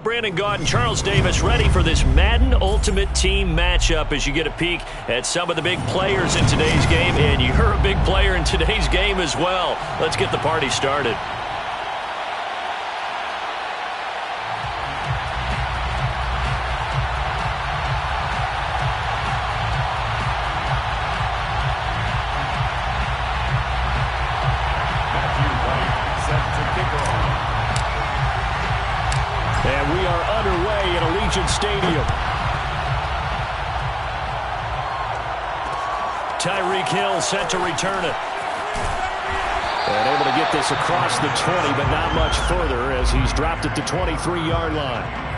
Brandon Gaud and Charles Davis ready for this Madden Ultimate Team matchup as you get a peek at some of the big players in today's game. And you're a big player in today's game as well. Let's get the party started. And we are underway in Allegiant Stadium. Tyreek Hill set to return it. And able to get this across the 20, but not much further as he's dropped at the 23-yard line.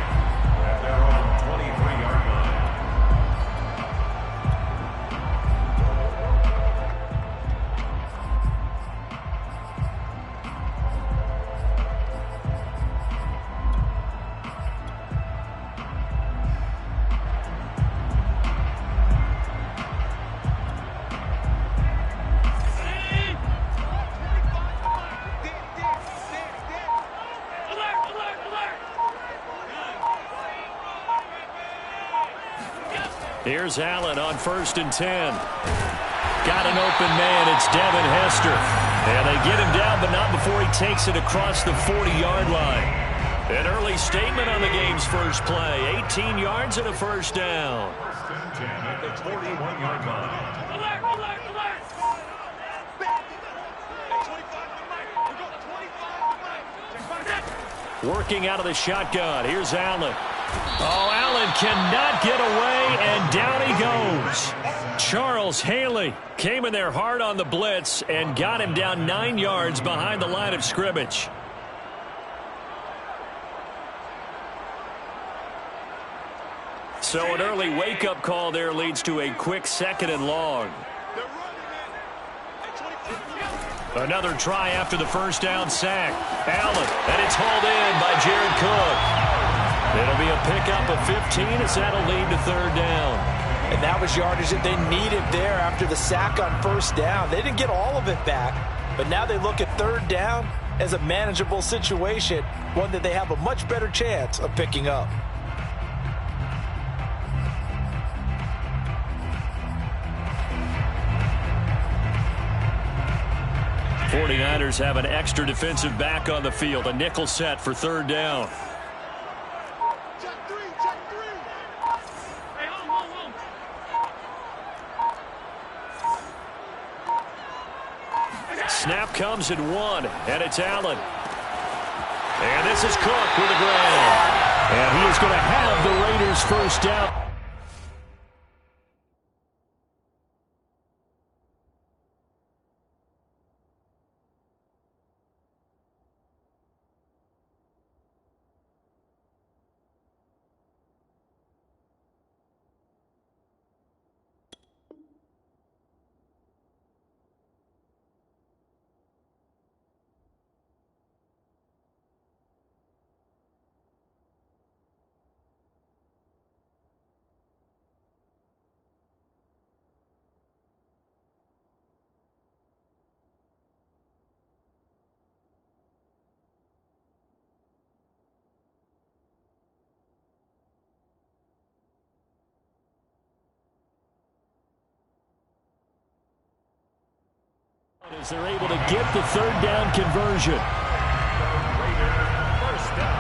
Here's Allen on 1st and 10. Got an open man. It's Devin Hester. And they get him down, but not before he takes it across the 40-yard line. An early statement on the game's first play. 18 yards and a first down. First and 10 at the 41-yard line. Working out of the shotgun. Here's Allen. Oh, Allen cannot get away, and down he goes. Charles Haley came in there hard on the blitz and got him down 9 yards behind the line of scrimmage. So an early wake-up call there leads to a quick 2nd and long. Another try after the first down sack. Allen, and it's hauled in by Jared Cook. It'll be a pickup of 15 as that'll lead to 3rd down. And that was yardage that they needed there after the sack on 1st down. They didn't get all of it back, but now they look at 3rd down as a manageable situation, one that they have a much better chance of picking up. The 49ers have an extra defensive back on the field, a nickel set for 3rd down. Snap comes at 1, and it's Allen. And this is Cook with a grab. And he is going to have the Raiders' first down. As they're able to get the 3rd down conversion. First down.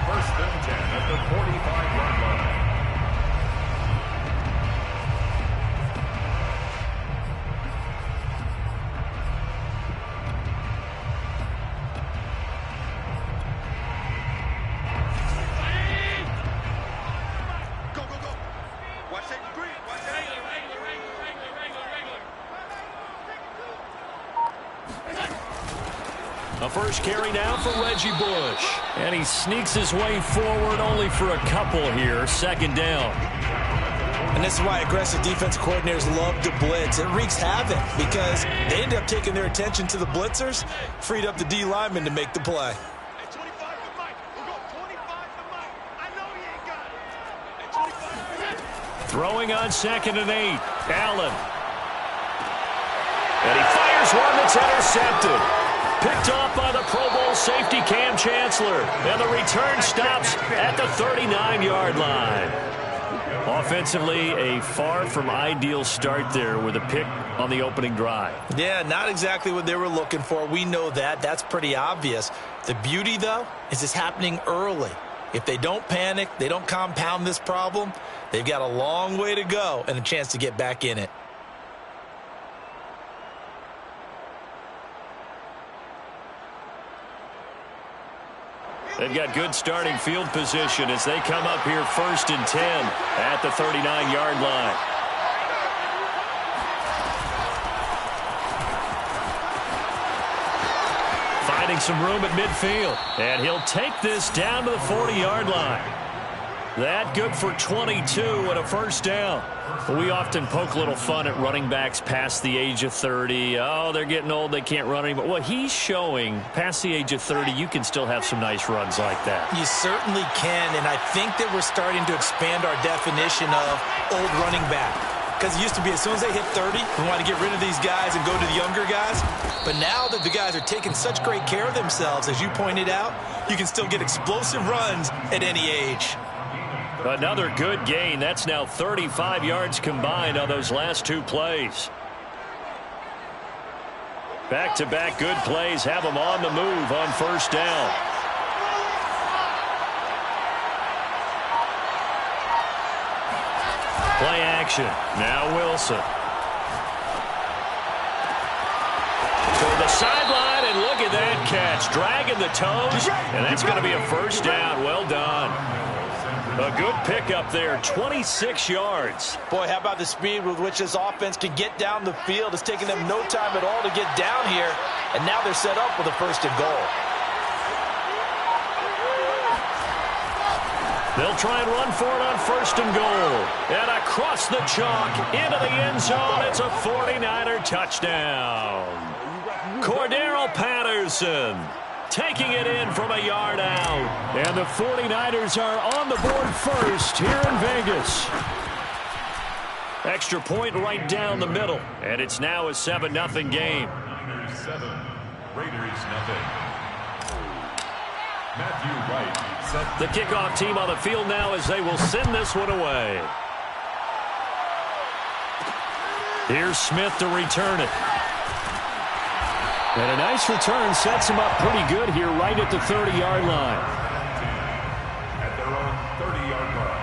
1st and 10 at the 45-yard line. Go, go, go. Watch that green. Watch that. A first carry now for Reggie Bush. And he sneaks his way forward only for a couple here. 2nd down. And this is why aggressive defense coordinators love to blitz. It wreaks havoc because they end up taking their attention to the blitzers, freed up the D lineman to make the play. Throwing on 2nd and 8. Allen. And he fires one that's intercepted. Picked off by the Pro Bowl safety Cam Chancellor. And the return stops at the 39-yard line. Offensively, a far from ideal start there with a pick on the opening drive. Yeah, not exactly what they were looking for. We know that. That's pretty obvious. The beauty, though, is it's happening early. If they don't panic, they don't compound this problem, they've got a long way to go and a chance to get back in it. They've got good starting field position as they come up here 1st and 10 at the 39-yard line. Finding some room at midfield. And he'll take this down to the 40-yard line. That good for 22 and a first down. We often poke a little fun at running backs past the age of 30. Oh, they're getting old, they can't run anymore. Well, he's showing past the age of 30, you can still have some nice runs like that. You certainly can, and I think that we're starting to expand our definition of old running back. Because it used to be as soon as they hit 30, we want to get rid of these guys and go to the younger guys. But now that the guys are taking such great care of themselves, as you pointed out, you can still get explosive runs at any age. Another good gain. That's now 35 yards combined on those last two plays. Back-to-back good plays have them on the move on first down. Play action. Now Wilson. To the sideline, and look at that catch. Dragging the toes, and that's going to be a first down. Well done. A good pickup there, 26 yards. Boy, how about the speed with which this offense can get down the field? It's taking them no time at all to get down here, and now they're set up with a first and goal. They'll try and run for it on first and goal. And across the chalk, into the end zone, it's a 49er touchdown. Cordero Patterson taking it in from a yard out. And the 49ers are on the board first here in Vegas. Extra point right down the middle. And it's now a 7-0 game. 7, Raiders nothing. Matthew Wright set The kickoff team on the field now as they will send this one away. Here's Smith to return it. And a nice return sets him up pretty good here right at the 30-yard line. at their own 30-yard line.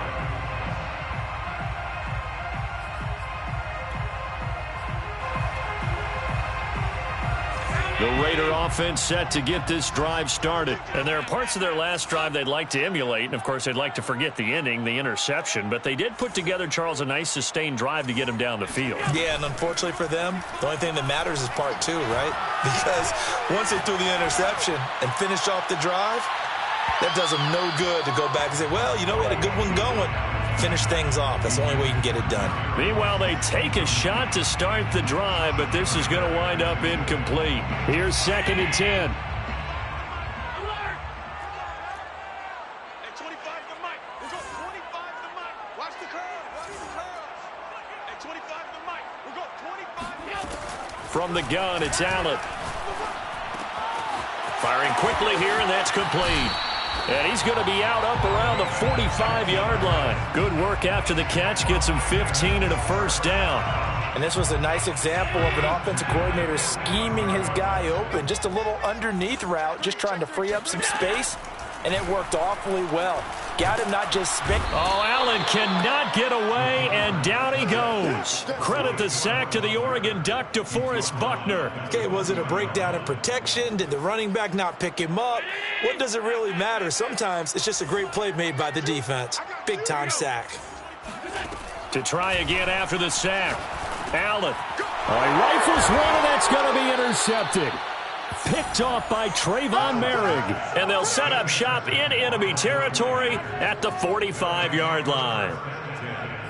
The Raider offense set to get this drive started. And there are parts of their last drive they'd like to emulate. And, of course, they'd like to forget the ending, the interception. But they did put together, Charles, a nice sustained drive to get him down the field. Yeah, and unfortunately for them, the only thing that matters is part two, right? Because once they threw the interception and finished off the drive, that does them no good to go back and say, well, you know, we had a good one going. Finish things off. That's the only way you can get it done. Meanwhile, they take a shot to start the drive, but this is going to wind up incomplete. Here's 2nd and 10. At 25 to Mike. We'll go 25 to Mike. Watch the curve. Watch the curve. At 25 to Mike. We'll go 25. From the gun, it's Allen. Firing quickly here, and that's complete. And he's going to be out up around the 45-yard line. Good work after the catch. Gets him 15 and a first down. And this was a nice example of an offensive coordinator scheming his guy open. Just a little underneath route, just trying to free up some space. And it worked awfully well. Got him not just spin. Oh, Allen cannot get away, and down he goes. Credit the sack to the Oregon Duck, DeForest Buckner. Okay, was it a breakdown in protection? Did the running back not pick him up? What does it really matter? Sometimes it's just a great play made by the defense. Big-time sack. To try again after the sack. Allen. Oh, he rifles one, and that's going to be intercepted. Picked off by Trayvon Merrick. And they'll set up shop in enemy territory at the 45-yard line.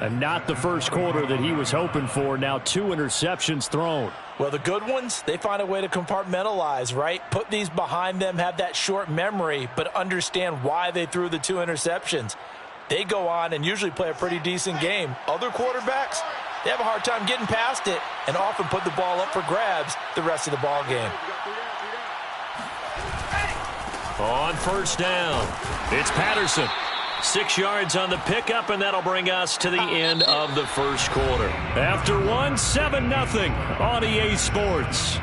And not the first quarter that he was hoping for. Now 2 interceptions thrown. Well, the good ones, they find a way to compartmentalize, right? Put these behind them, have that short memory, but understand why they threw the 2 interceptions. They go on and usually play a pretty decent game. Other quarterbacks, they have a hard time getting past it and often put the ball up for grabs the rest of the ball game. On first down, it's Patterson. 6 yards on the pickup, and that'll bring us to the end of the first quarter. After 1, 7-0 on EA Sports.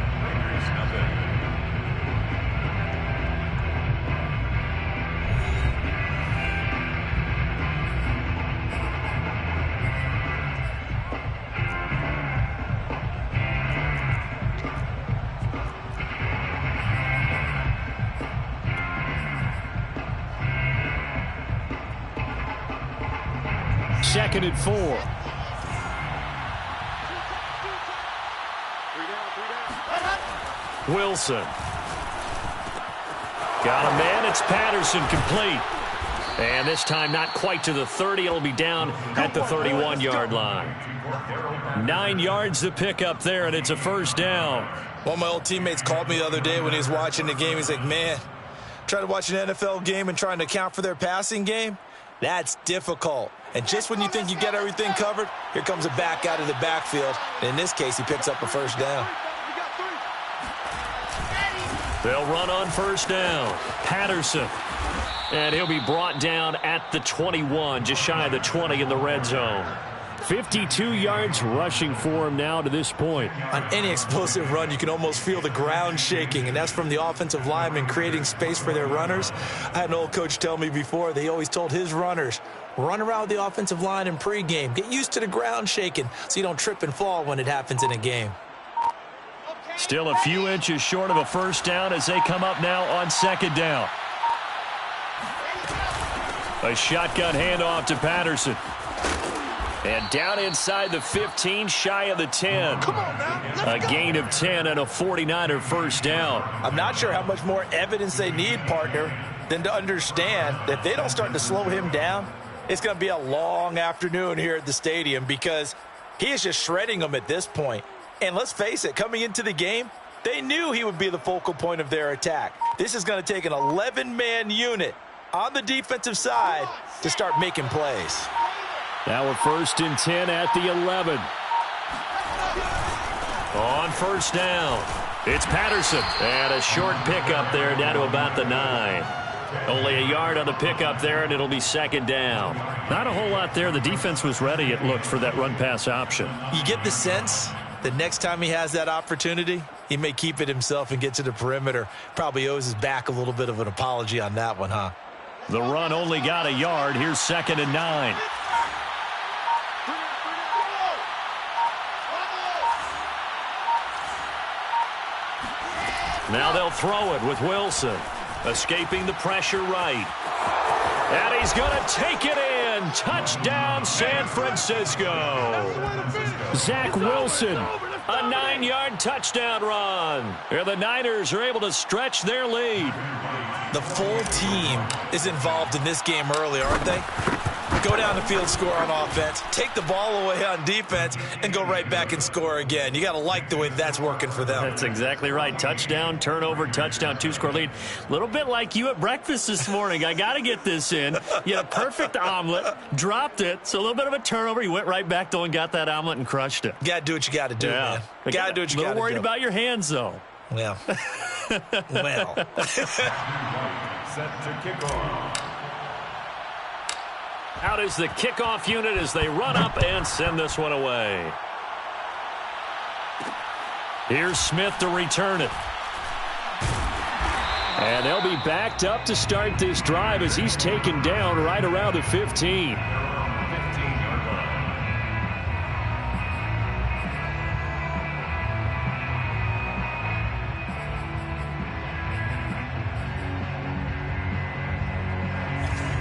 Second and 4. Wilson. Got a man. It's Patterson, complete. And this time not quite to the 30. It'll be down at the 31-yard line. 9 yards to pick up there, and it's a first down. One of my old teammates called me the other day when he was watching the game. He's like, man, trying to watch an NFL game and trying to account for their passing game? That's difficult. And just when you think you get everything covered, here comes a back out of the backfield. And in this case, he picks up a first down. They'll run on first down. Patterson. And he'll be brought down at the 21, just shy of the 20 in the red zone. 52 yards rushing for him now to this point. On any explosive run, you can almost feel the ground shaking, and that's from the offensive linemen creating space for their runners. I had an old coach tell me before, they always told his runners, run around the offensive line in pregame. Get used to the ground shaking so you don't trip and fall when it happens in a game. Still a few inches short of a first down as they come up now on second down. A shotgun handoff to Patterson. And down inside the 15, shy of the 10. Come on now. A gain of 10 and a 49er first down. I'm not sure how much more evidence they need, partner, than to understand that if they don't start to slow him down, it's going to be a long afternoon here at the stadium because he is just shredding them at this point. And let's face it, coming into the game, they knew he would be the focal point of their attack. This is going to take an 11-man unit on the defensive side to start making plays. Now we're first and 10 at the 11. On first down, it's Patterson. And a short pickup there down to about the 9. Only a yard on the pickup there, and it'll be second down. Not a whole lot there. The defense was ready, it looked, for that run-pass option. You get the sense that next time he has that opportunity, he may keep it himself and get to the perimeter. Probably owes his back a little bit of an apology on that one, huh? The run only got a yard. Here's second and 9. Now they'll throw it with Wilson. Escaping the pressure right. And he's going to take it in. Touchdown, San Francisco. Zach Wilson, a 9-yard touchdown run. And the Niners are able to stretch their lead. The full team is involved in this game early, aren't they? Go down the field, score on offense, take the ball away on defense, and go right back and score again. You got to like the way that's working for them. That's exactly right. Touchdown, turnover, touchdown, 2-score lead. A little bit like you at breakfast this morning. I got to get this in. You had a perfect omelet, dropped it, so a little bit of a turnover. You went right back, though, and got that omelet and crushed it. You got to do what you got to do, man. You got to do what you got to do. A little worried about your hands, though. Well. Well. Set to kick off. Out is the kickoff unit as they run up and send this one away. Here's Smith to return it. And they'll be backed up to start this drive as he's taken down right around the 15.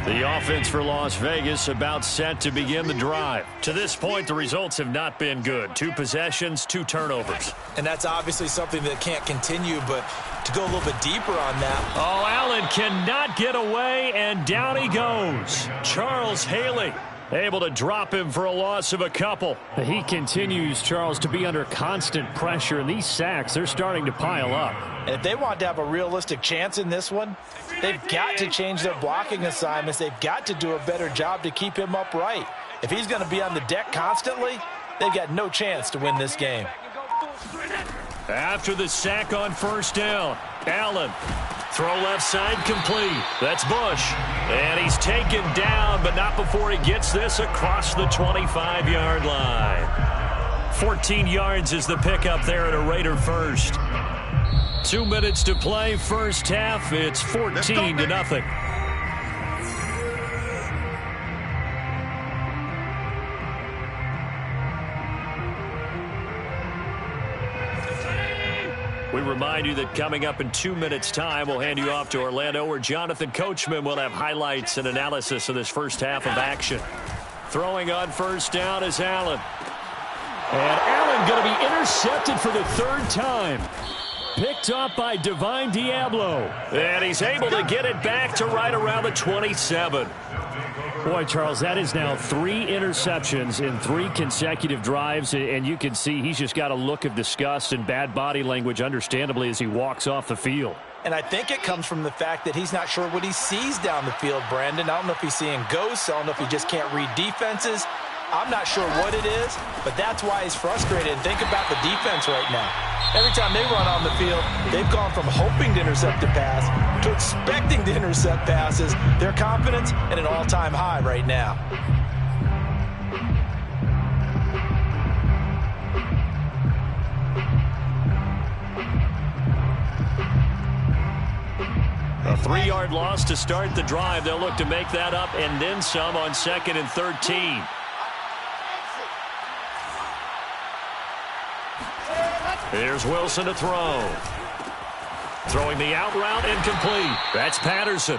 The offense for Las Vegas about set to begin the drive. To this point, the results have not been good. 2 possessions, 2 turnovers. And that's obviously something that can't continue, but to go a little bit deeper on that. Oh, Allen cannot get away, and down he goes. Charles Haley able to drop him for a loss of a couple. He continues, Charles, to be under constant pressure, and these sacks, they're starting to pile up. And if they want to have a realistic chance in this one, they've got to change their blocking assignments. They've got to do a better job to keep him upright. If he's going to be on the deck constantly, they've got no chance to win this game. After the sack on first down, Allen Throw left side complete. That's Bush. And he's taken down, but not before he gets this across the 25-yard line. 14 yards is the pickup there at a Raider first. 2 minutes to play, first half. It's 14-0. We remind you that coming up in 2 minutes' time, we'll hand you off to Orlando, where Jonathan Coachman will have highlights and analysis of this first half of action. Throwing on first down is Allen. And Allen going to be intercepted for the third time. Picked up by Divine Diablo. And he's able to get it back to right around the 27. Boy, Charles, that is now 3 interceptions in 3 consecutive drives, and you can see he's just got a look of disgust and bad body language, understandably, as he walks off the field. And I think it comes from the fact that he's not sure what he sees down the field, Brandon. I don't know if he's seeing ghosts. I don't know if he just can't read defenses. I'm not sure what it is, but that's why he's frustrated. And think about the defense right now. Every time they run on the field, they've gone from hoping to intercept a pass to expecting to intercept passes. Their confidence at an all-time high right now. A 3-yard loss to start the drive. They'll look to make that up and then some on 2nd and 13. Here's Wilson to throw. Throwing the out route incomplete. That's Patterson.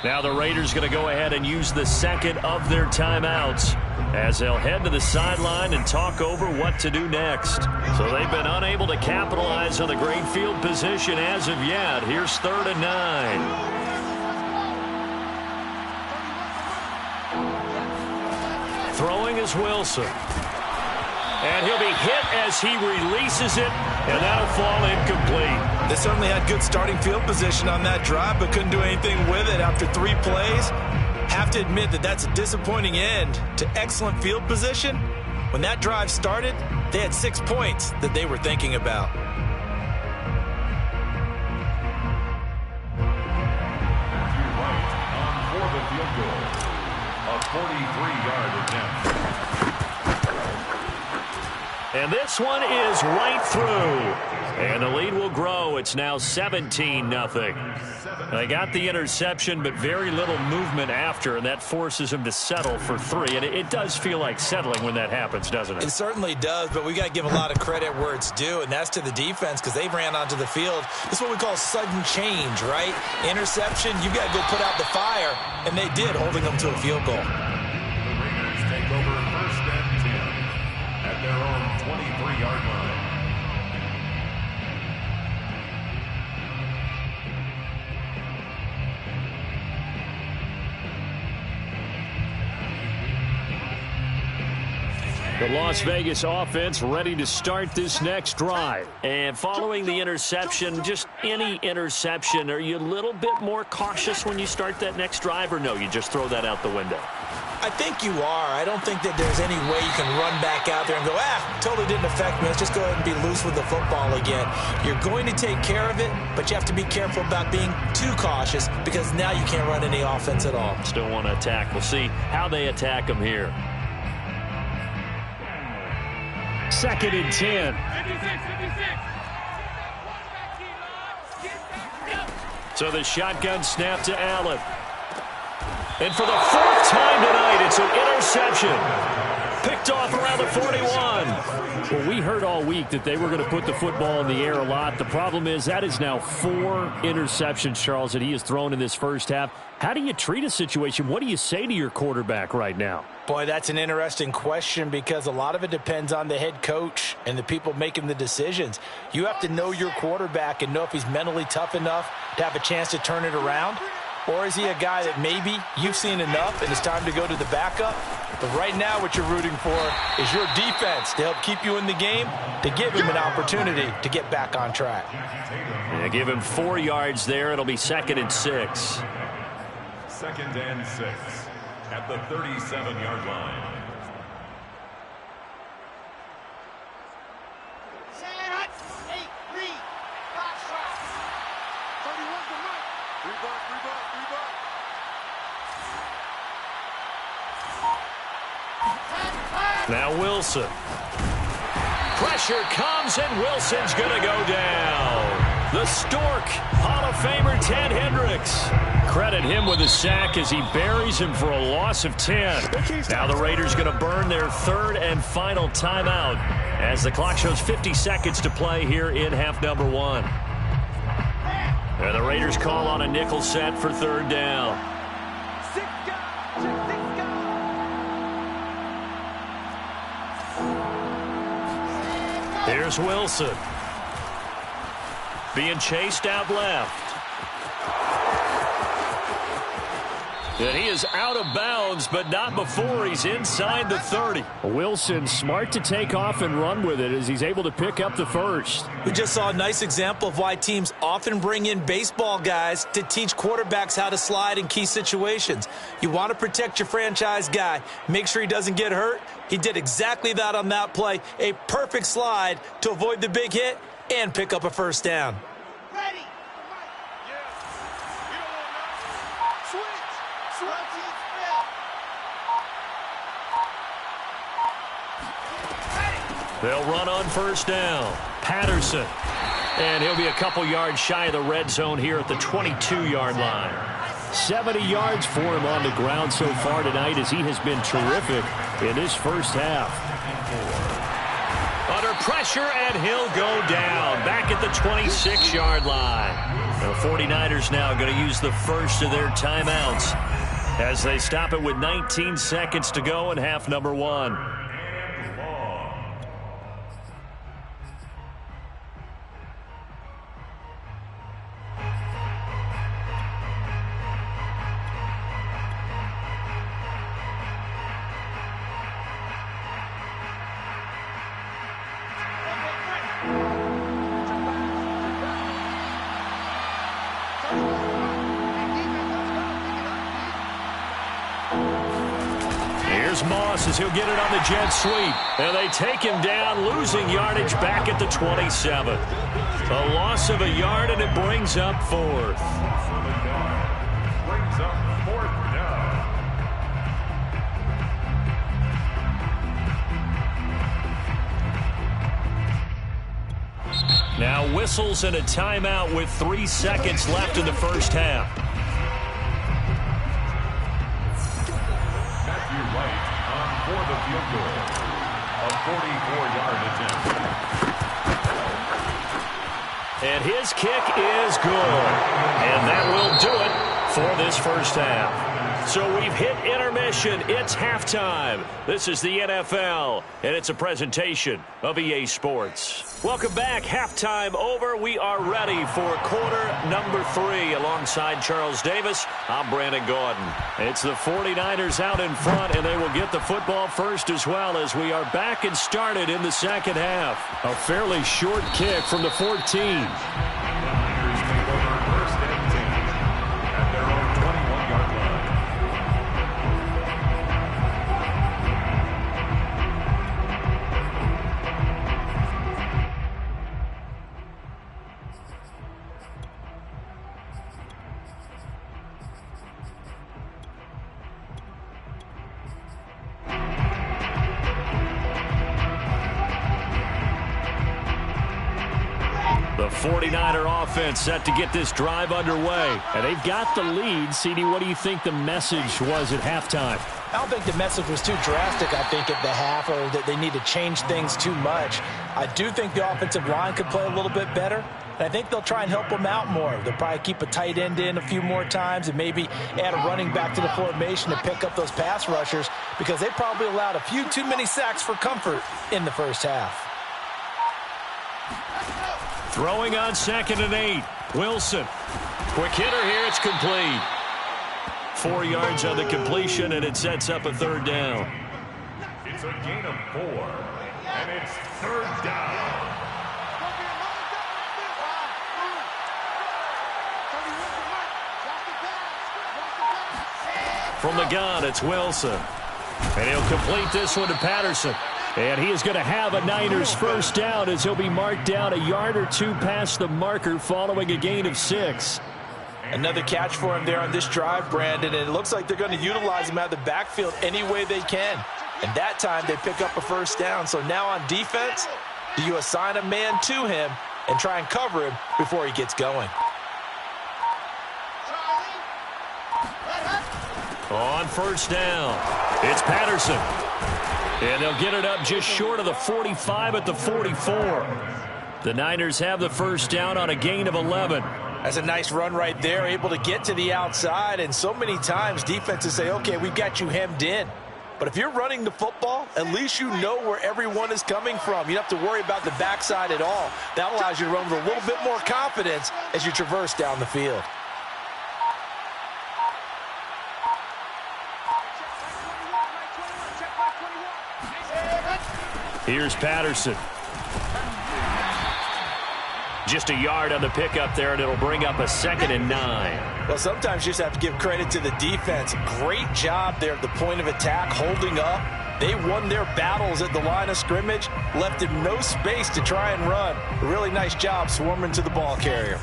Now the Raiders going to go ahead and use the second of their timeouts as they'll head to the sideline and talk over what to do next. So they've been unable to capitalize on the great field position as of yet. Here's 3rd and 9. Throwing is Wilson. And he'll be hit as he releases it, and that'll fall incomplete. They certainly had good starting field position on that drive, but couldn't do anything with it after 3 plays. Have to admit that that's a disappointing end to excellent field position. When that drive started, they had 6 points that they were thinking about. For the field goal, a 43-yard attempt. And this one is right through. And the lead will grow. It's now 17-0. They got the interception, but very little movement after, and that forces them to settle for 3. And it does feel like settling when that happens, doesn't it? It certainly does, but we got to give a lot of credit where it's due, and that's to the defense because they ran onto the field. This is what we call sudden change, right? Interception, you've got to go put out the fire, and they did, holding them to a field goal. The Raiders take over 1st and 10 at their own 23-yard line. The Las Vegas offense ready to start this next drive. And following the interception, just any interception, are you a little bit more cautious when you start that next drive, or no, you just throw that out the window? I think you are. I don't think that there's any way you can run back out there and go, totally didn't affect me. Let's just go ahead and be loose with the football again. You're going to take care of it, but you have to be careful about being too cautious because now you can't run any offense at all. Still want to attack. We'll see how they attack them here. 2nd and 10. So the shotgun snap to Allen. And for the 4th time tonight, it's an interception. Picked off around the 41. Well, we heard all week that they were going to put the football in the air a lot. The problem is that is now 4 interceptions, Charles, that he has thrown in this first half. How do you treat a situation? What do you say to your quarterback right now? Boy, that's an interesting question because a lot of it depends on the head coach and the people making the decisions. You have to know your quarterback and know if he's mentally tough enough to have a chance to turn it around. Or is he a guy that maybe you've seen enough and it's time to go to the backup? But right now what you're rooting for is your defense to help keep you in the game, to give him an opportunity to get back on track. Yeah, give him 4 yards there. It'll be 2nd and 6. 2nd and 6 at the 37-yard line. Set, 8, read, 5 shots. 31 to Mike. Now Wilson. Pressure comes, and Wilson's going to go down. The Stork, Hall of Famer Ted Hendricks. Credit him with a sack as he buries him for a loss of 10. Now the Raiders going to burn their third and final timeout as the clock shows 50 seconds to play here in half number 1. And the Raiders call on a nickel set for third down. Here's Wilson. Being chased out left. And he is out of bounds, but not before he's inside the 30. Wilson smart to take off and run with it as he's able to pick up the first. We just saw a nice example of why teams often bring in baseball guys to teach quarterbacks how to slide in key situations. You want to protect your franchise guy. Make sure he doesn't get hurt. He did exactly that on that play. A perfect slide to avoid the big hit and pick up a first down. Ready. They'll run on first down. Patterson. And he'll be a couple yards shy of the red zone here at the 22-yard line. 70 yards for him on the ground so far tonight as he has been terrific in his first half. Under pressure, and he'll go down. Back at the 26-yard line. The 49ers now going to use the first of their timeouts as they stop it with 19 seconds to go in half number 1. Moss as he'll get it on the jet sweep. And they take him down, losing yardage back at the 27. A loss of a yard, and it brings up fourth. Brings up fourth down. Now whistles and a timeout with 3 seconds left in the first half. For the field goal, a 44-yard attempt. And his kick is good. And that will do it for this first half. So we've hit intermission. It's halftime. This is the NFL, and it's a presentation of EA Sports. Welcome back. Halftime over. We are ready for quarter number 3. Alongside Charles Davis, I'm Brandon Gordon. It's the 49ers out in front, and they will get the football first as well as we are back and started in the second half. A fairly short kick from the 14. The 49er offense set to get this drive underway. And they've got the lead. CD, what do you think the message was at halftime? I don't think the message was too drastic, I think, at the half, or that they need to change things too much. I do think the offensive line could play a little bit better. And I think they'll try and help them out more. They'll probably keep a tight end in a few more times and maybe add a running back to the formation to pick up those pass rushers, because they probably allowed a few too many sacks for comfort in the first half. Throwing on 2nd and 8. Wilson. Quick hitter here. It's complete. 4 yards on the completion, and it sets up a third down. It's a gain of 4, and it's third down. From the gun, it's Wilson. And he'll complete this one to Patterson. And he is going to have a Niners first down as he'll be marked down a yard or two past the marker following a gain of 6. Another catch for him there on this drive, Brandon, and it looks like they're going to utilize him out of the backfield any way they can. And that time they pick up a first down. So now on defense, do you assign a man to him and try and cover him before he gets going? On first down, it's Patterson. And they'll get it up just short of the 45 at the 44. The Niners have the first down on a gain of 11. That's a nice run right there, able to get to the outside. And so many times defenses say, okay, we've got you hemmed in. But if you're running the football, at least you know where everyone is coming from. You don't have to worry about the backside at all. That allows you to run with a little bit more confidence as you traverse down the field. Here's Patterson. Just a yard on the pickup there, and it'll bring up a 2nd and 9. Well, sometimes you just have to give credit to the defense. Great job there at the point of attack, holding up. They won their battles at the line of scrimmage, left him no space to try and run. A really nice job swarming to the ball carrier.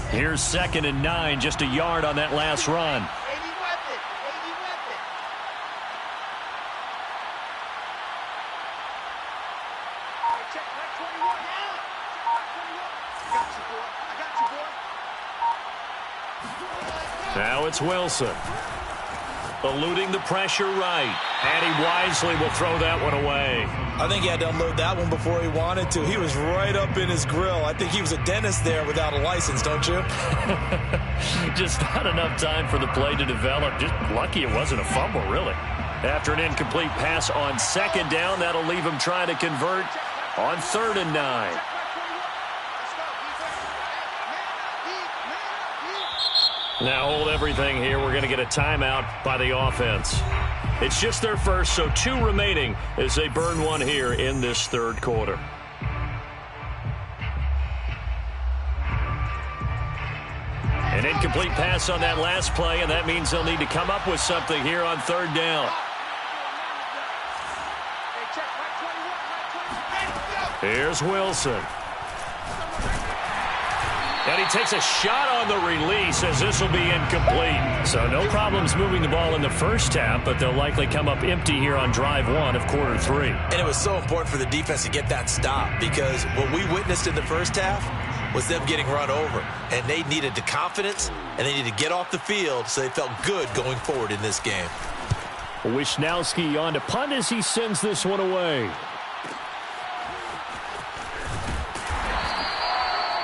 Here's 2nd and 9, just a yard on that last run. Now it's Wilson. Eluding the pressure right. And he wisely will throw that one away. I think he had to unload that one before he wanted to. He was right up in his grill. I think he was a dentist there without a license, don't you? Just not enough time for the play to develop. Just lucky it wasn't a fumble, really. After an incomplete pass on 2nd down, that'll leave him trying to convert on 3rd and 9. Now hold everything here. We're going to get a timeout by the offense. It's just their first, so 2 remaining as they burn one here in this 3rd quarter. An incomplete pass on that last play, and that means they'll need to come up with something here on 3rd down. Here's Wilson. And he takes a shot on the release as this will be incomplete. So no problems moving the ball in the first half, but they'll likely come up empty here on drive 1 of quarter 3. And it was so important for the defense to get that stop, because what we witnessed in the first half was them getting run over. And they needed the confidence, and they needed to get off the field so they felt good going forward in this game. Wisnowski on to punt as he sends this one away.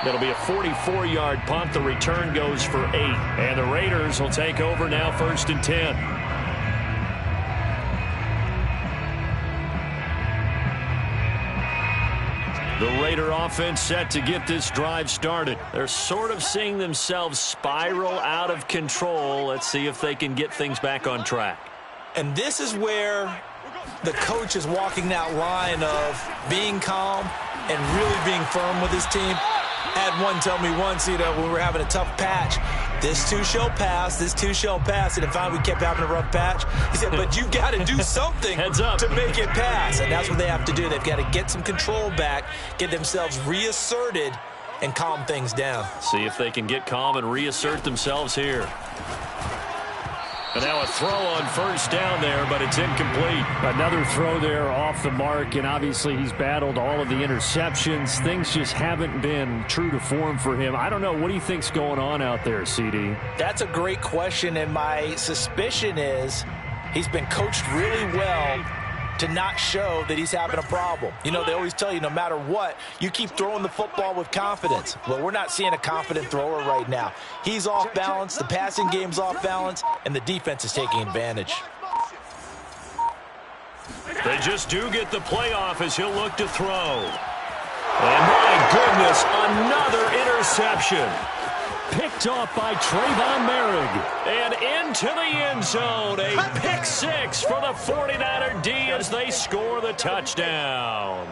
That'll be a 44-yard punt. The return goes for 8. And the Raiders will take over now 1st and 10. The Raider offense set to get this drive started. They're sort of seeing themselves spiral out of control. Let's see if they can get things back on track. And this is where the coach is walking that line of being calm and really being firm with his team. Had one tell me once, when we were having a tough patch, this too shall pass, this too shall pass. And finally we kept having a rough patch. He said, but you got to do something Heads up. to make it pass. And that's what they have to do. They've got to get some control back, get themselves reasserted, and calm things down. See if they can get calm and reassert themselves here. And now a throw on 1st down there, but it's incomplete. Another throw there off the mark, and obviously he's battled all of the interceptions. Things just haven't been true to form for him. I don't know. What do you think's going on out there, CD? That's a great question, and my suspicion is he's been coached really well to not show that he's having a problem. They always tell you no matter what, you keep throwing the football with confidence. Well, we're not seeing a confident thrower right now. He's off balance, the passing game's off balance, and the defense is taking advantage. They just do get the play off as he'll look to throw. And my goodness, another interception. Picked off by Trayvon Merrick. And into the end zone. A pick 6 for the 49er D as they score the touchdown.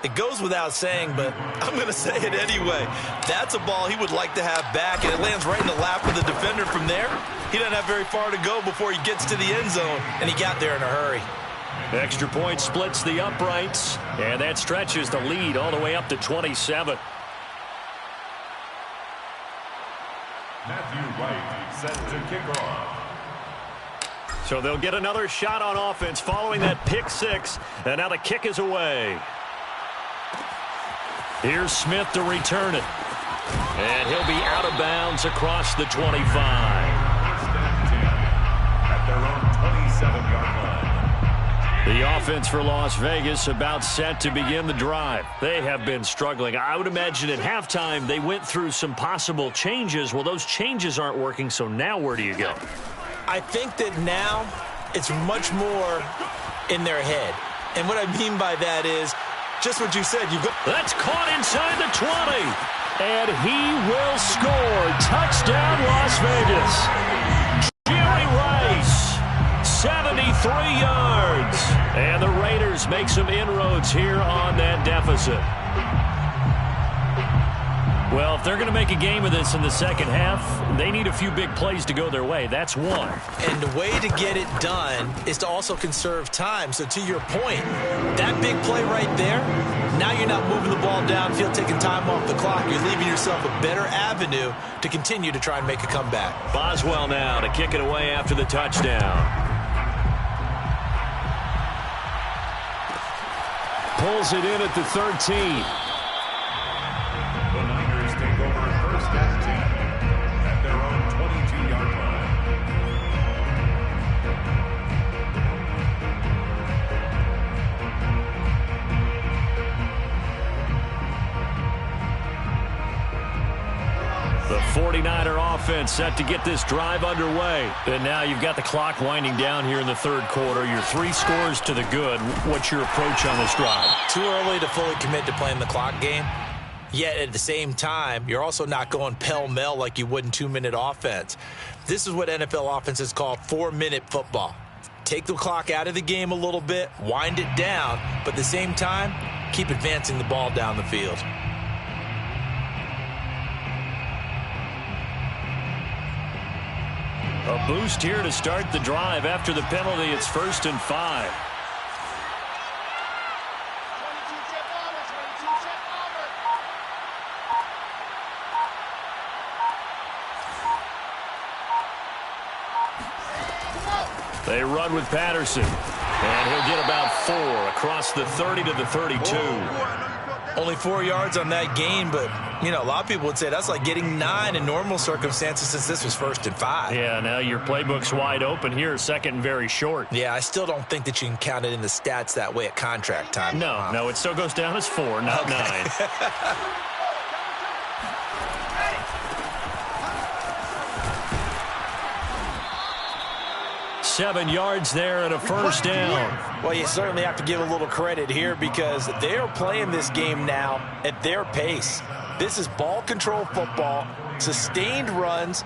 It goes without saying, but I'm going to say it anyway. That's a ball he would like to have back, and it lands right in the lap of the defender from there. He doesn't have very far to go before he gets to the end zone, and he got there in a hurry. Extra point splits the uprights, and that stretches the lead all the way up to 27. Matthew Wright set to kick off. So they'll get another shot on offense following that pick six. And now the kick is away. Here's Smith to return it. And he'll be out of bounds across the 25. At their own 27-yard line. The offense for Las Vegas about set to begin the drive. They have been struggling. I would imagine at halftime they went through some possible changes. Well, those changes aren't working, so now where do you go? I think that now it's much more in their head. And what I mean by that is just what you said. That's caught inside the 20. And he will score. Touchdown, Las Vegas. Jerry Rice, 73 yards. And the Raiders make some inroads here on that deficit. Well, if they're going to make a game of this in the second half, they need a few big plays to go their way. That's one. And the way to get it done is to also conserve time. So to your point, that big play right there, now you're not moving the ball downfield, taking time off the clock. You're leaving yourself a better avenue to continue to try and make a comeback. Boswell now to kick it away after the touchdown. Pulls it in at the 13. The Niners take over first and 10 at their own 22-yard line. The 49er offense set to get this drive underway. And now you've got the clock winding down here in the third quarter. Your 3 scores to the good. What's your approach on this drive? Too early to fully commit to playing the clock game. Yet at the same time, you're also not going pell-mell like you would in 2-minute offense. This is what NFL offenses call 4-minute football. Take the clock out of the game a little bit, wind it down, but at the same time, keep advancing the ball down the field. A boost here to start the drive. After the penalty, it's 1st and 5. They run with Patterson. And he'll get about 4 across the 30 to the 32. Only 4 yards on that gain, but, you know, a lot of people would say that's like getting 9 in normal circumstances since this was 1st and 5. Yeah, now your playbook's wide open here, second and very short. Yeah, I still don't think that you can count it in the stats that way at contract time. No, it still goes down as 4, not 9. 7 yards there and a first down. Well, you certainly have to give a little credit here because they're playing this game now at their pace. This is ball control football, sustained runs.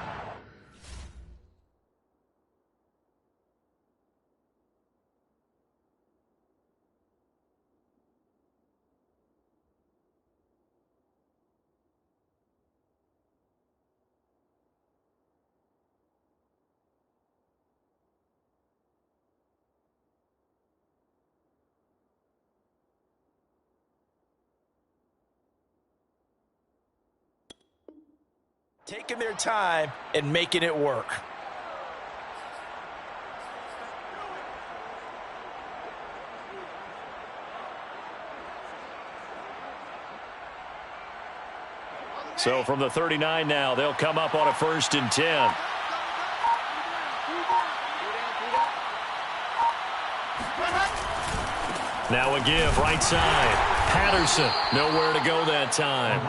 Taking their time and making it work. So from the 39 now, they'll come up on a 1st and 10. Now a give, right side. Patterson, nowhere to go that time.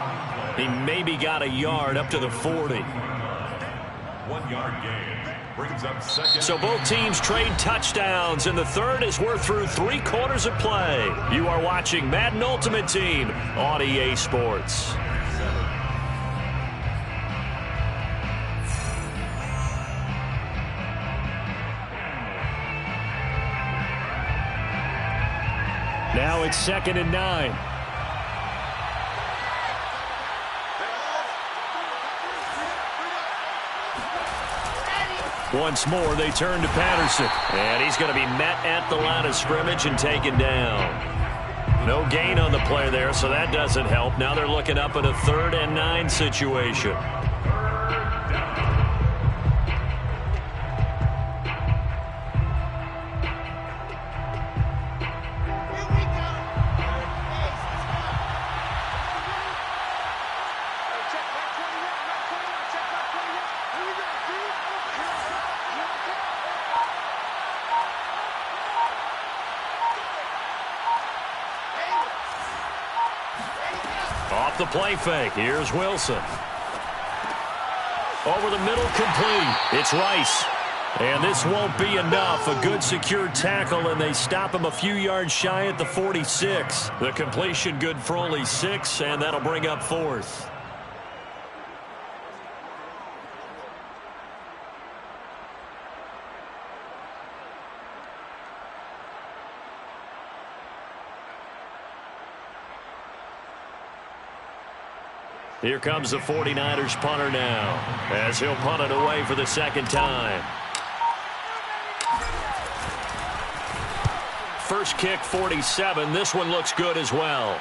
He maybe got a yard up to the 40. 1-yard gain brings up second. So both teams trade touchdowns in the third as we're through 3 quarters of play. You are watching Madden Ultimate Team on EA Sports. Now it's 2nd and 9. Once more, they turn to Patterson. And he's going to be met at the line of scrimmage and taken down. No gain on the play there, so that doesn't help. Now they're looking up at a 3rd and 9 situation. the play fake. Here's Wilson. Over the middle, complete. It's Rice. And this won't be enough. A good secure tackle, and they stop him a few yards shy at the 46. The completion good for only 6, and that'll bring up 4th. Here comes the 49ers punter now, as he'll punt it away for the second time. First kick, 47. This one looks good as well.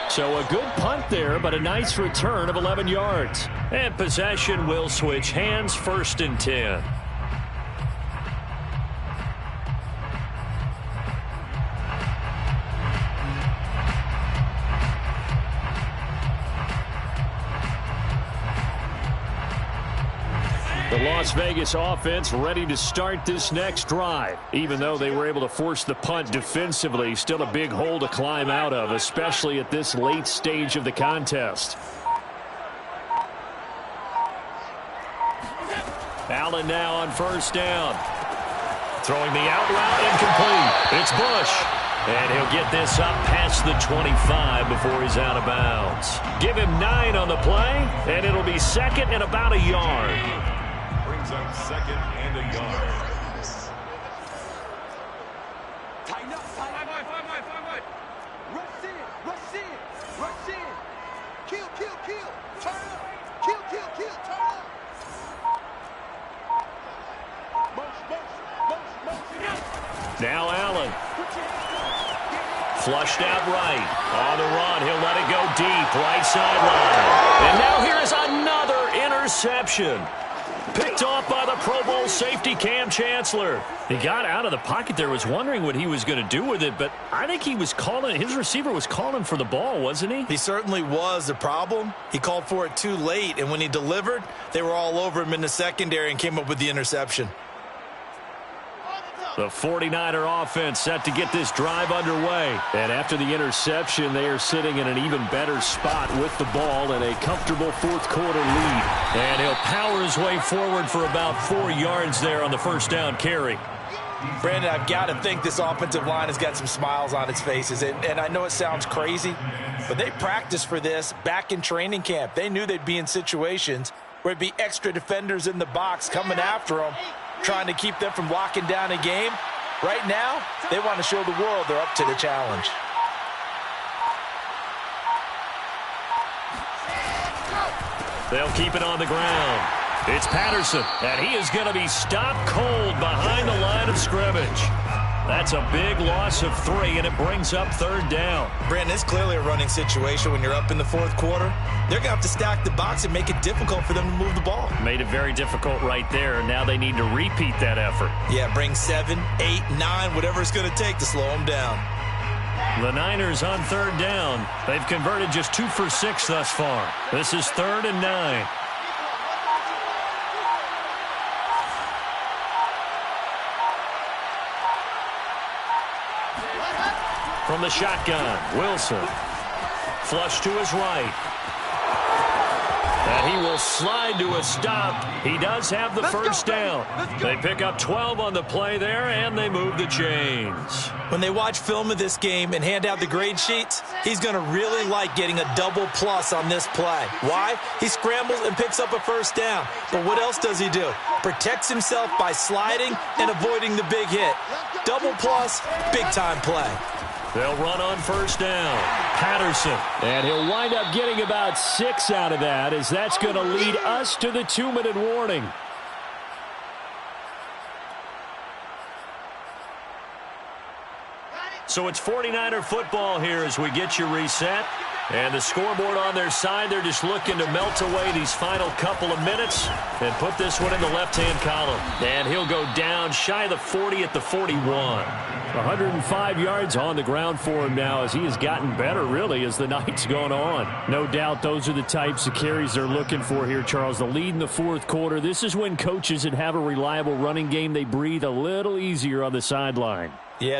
So a good punt there, but a nice return of 11 yards. And possession will switch hands, 1st and 10. The Las Vegas offense ready to start this next drive. Even though they were able to force the punt defensively, still a big hole to climb out of, especially at this late stage of the contest. Allen now on 1st down. Throwing the out route, incomplete. It's Bush. And he'll get this up past the 25 before he's out of bounds. Give him 9 on the play, and it'll be 2nd and about a yard. Up 2nd and a yard. Tighten up, tighten up. Rush in, rush in, rush in. Kill, kill, kill. Turn up. Kill, kill, kill. Turn up. Motion. Now Allen. Flushed out right. On the run, he'll let it go deep. Right sideline. And now here is another interception. Picked off by the Pro Bowl safety Cam Chancellor. He got out of the pocket there, was wondering what he was going to do with it, but I think he was calling, his receiver was calling for the ball, wasn't he? He certainly was. The problem, he called for it too late, and when he delivered, they were all over him in the secondary and came up with the interception. The 49er offense set to get this drive underway. And after the interception, they are sitting in an even better spot with the ball and a comfortable 4th quarter lead. And he'll power his way forward for about 4 yards there on the 1st down carry. Brandon, I've got to think this offensive line has got some smiles on its faces. And I know it sounds crazy, but they practiced for this back in training camp. They knew they'd be in situations where it'd be extra defenders in the box coming after them, trying to keep them from locking down a game. Right now, they want to show the world they're up to the challenge. They'll keep it on the ground. It's Patterson, and he is going to be stopped cold behind the line of scrimmage. That's a big loss of 3, and it brings up 3rd down. Brandon, it's clearly a running situation when you're up in the 4th quarter. They're going to have to stack the box and make it difficult for them to move the ball. Made it very difficult right there. Now they need to repeat that effort. Yeah, bring 7, 8, 9, whatever it's going to take to slow them down. The Niners on 3rd down. They've converted just 2 for 6 thus far. This is 3rd and 9. From the shotgun, Wilson. Flush to his right. And he will slide to a stop. He does have the first down. They pick up 12 on the play there, and they move the chains. When they watch film of this game and hand out the grade sheets, he's going to really like getting a double plus on this play. Why? He scrambles and picks up a first down. But what else does he do? Protects himself by sliding and avoiding the big hit. Double plus, big-time play. They'll run on first down. Patterson. And he'll wind up getting about 6 out of that, as that's going to lead us to the 2-minute warning. So it's 49er football here as we get you reset. And the scoreboard on their side, they're just looking to melt away these final couple of minutes and put this one in the left-hand column. And he'll go down shy of the 40 at the 41. 105 yards on the ground for him now as he has gotten better, really, as the night's gone on. No doubt those are the types of carries they're looking for here, Charles. The lead in the 4th quarter. This is when coaches that have a reliable running game, they breathe a little easier on the sideline. Yeah.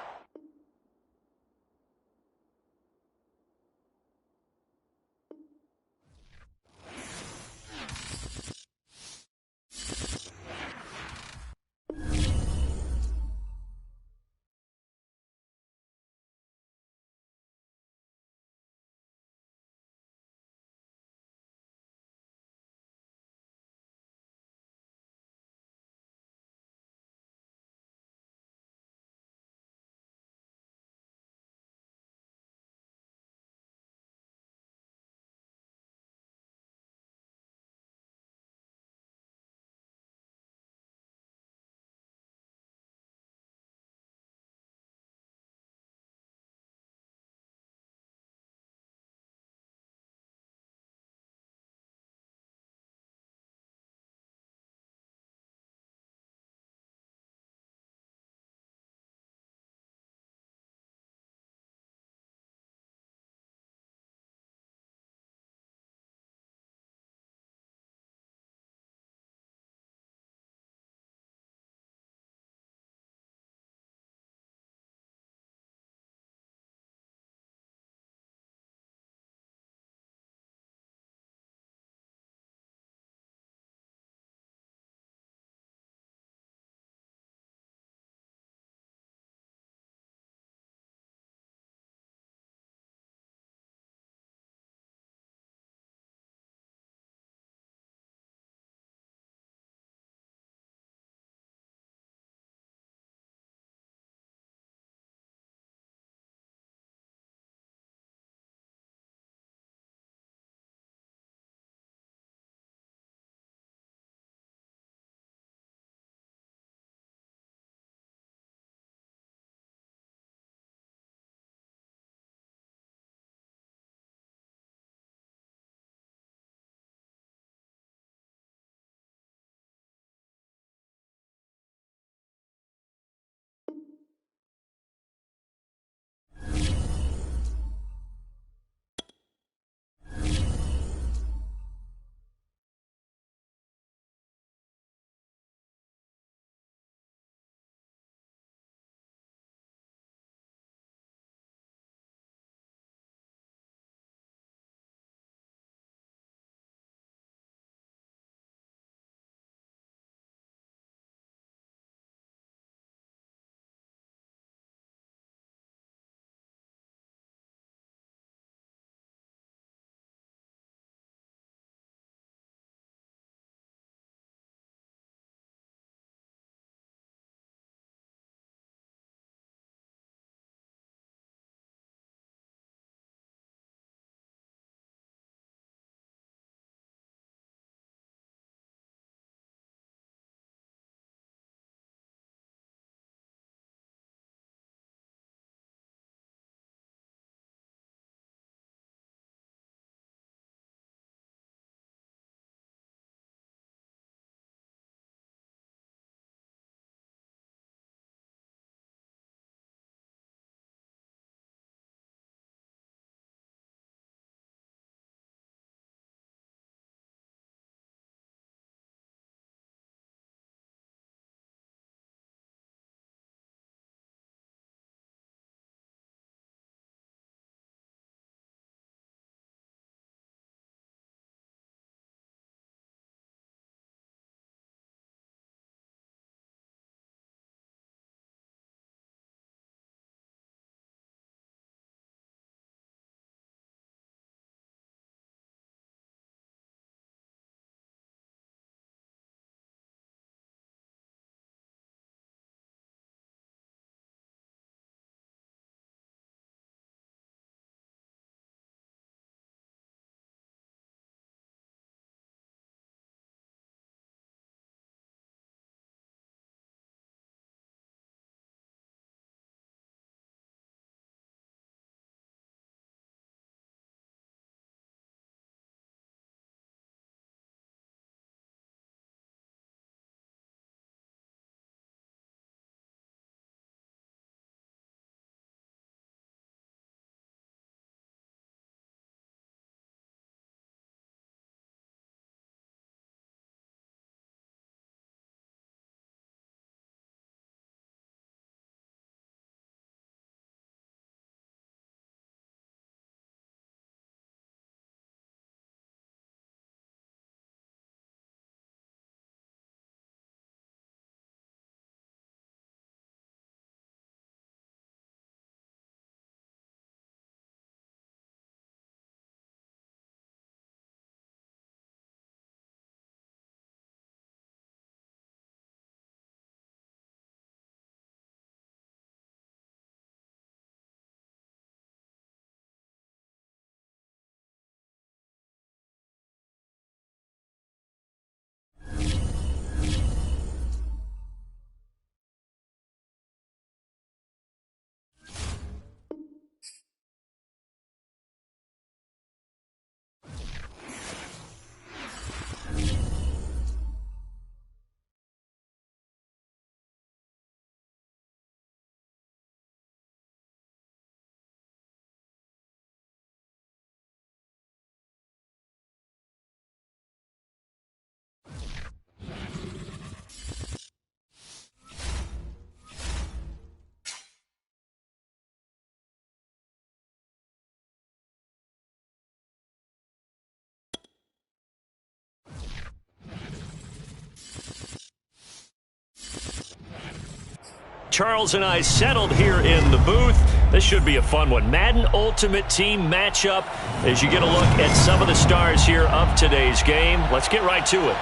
Charles and I settled here in the booth. This should be a fun one. Madden Ultimate Team matchup as you get a look at some of the stars here of today's game. Let's get right to it.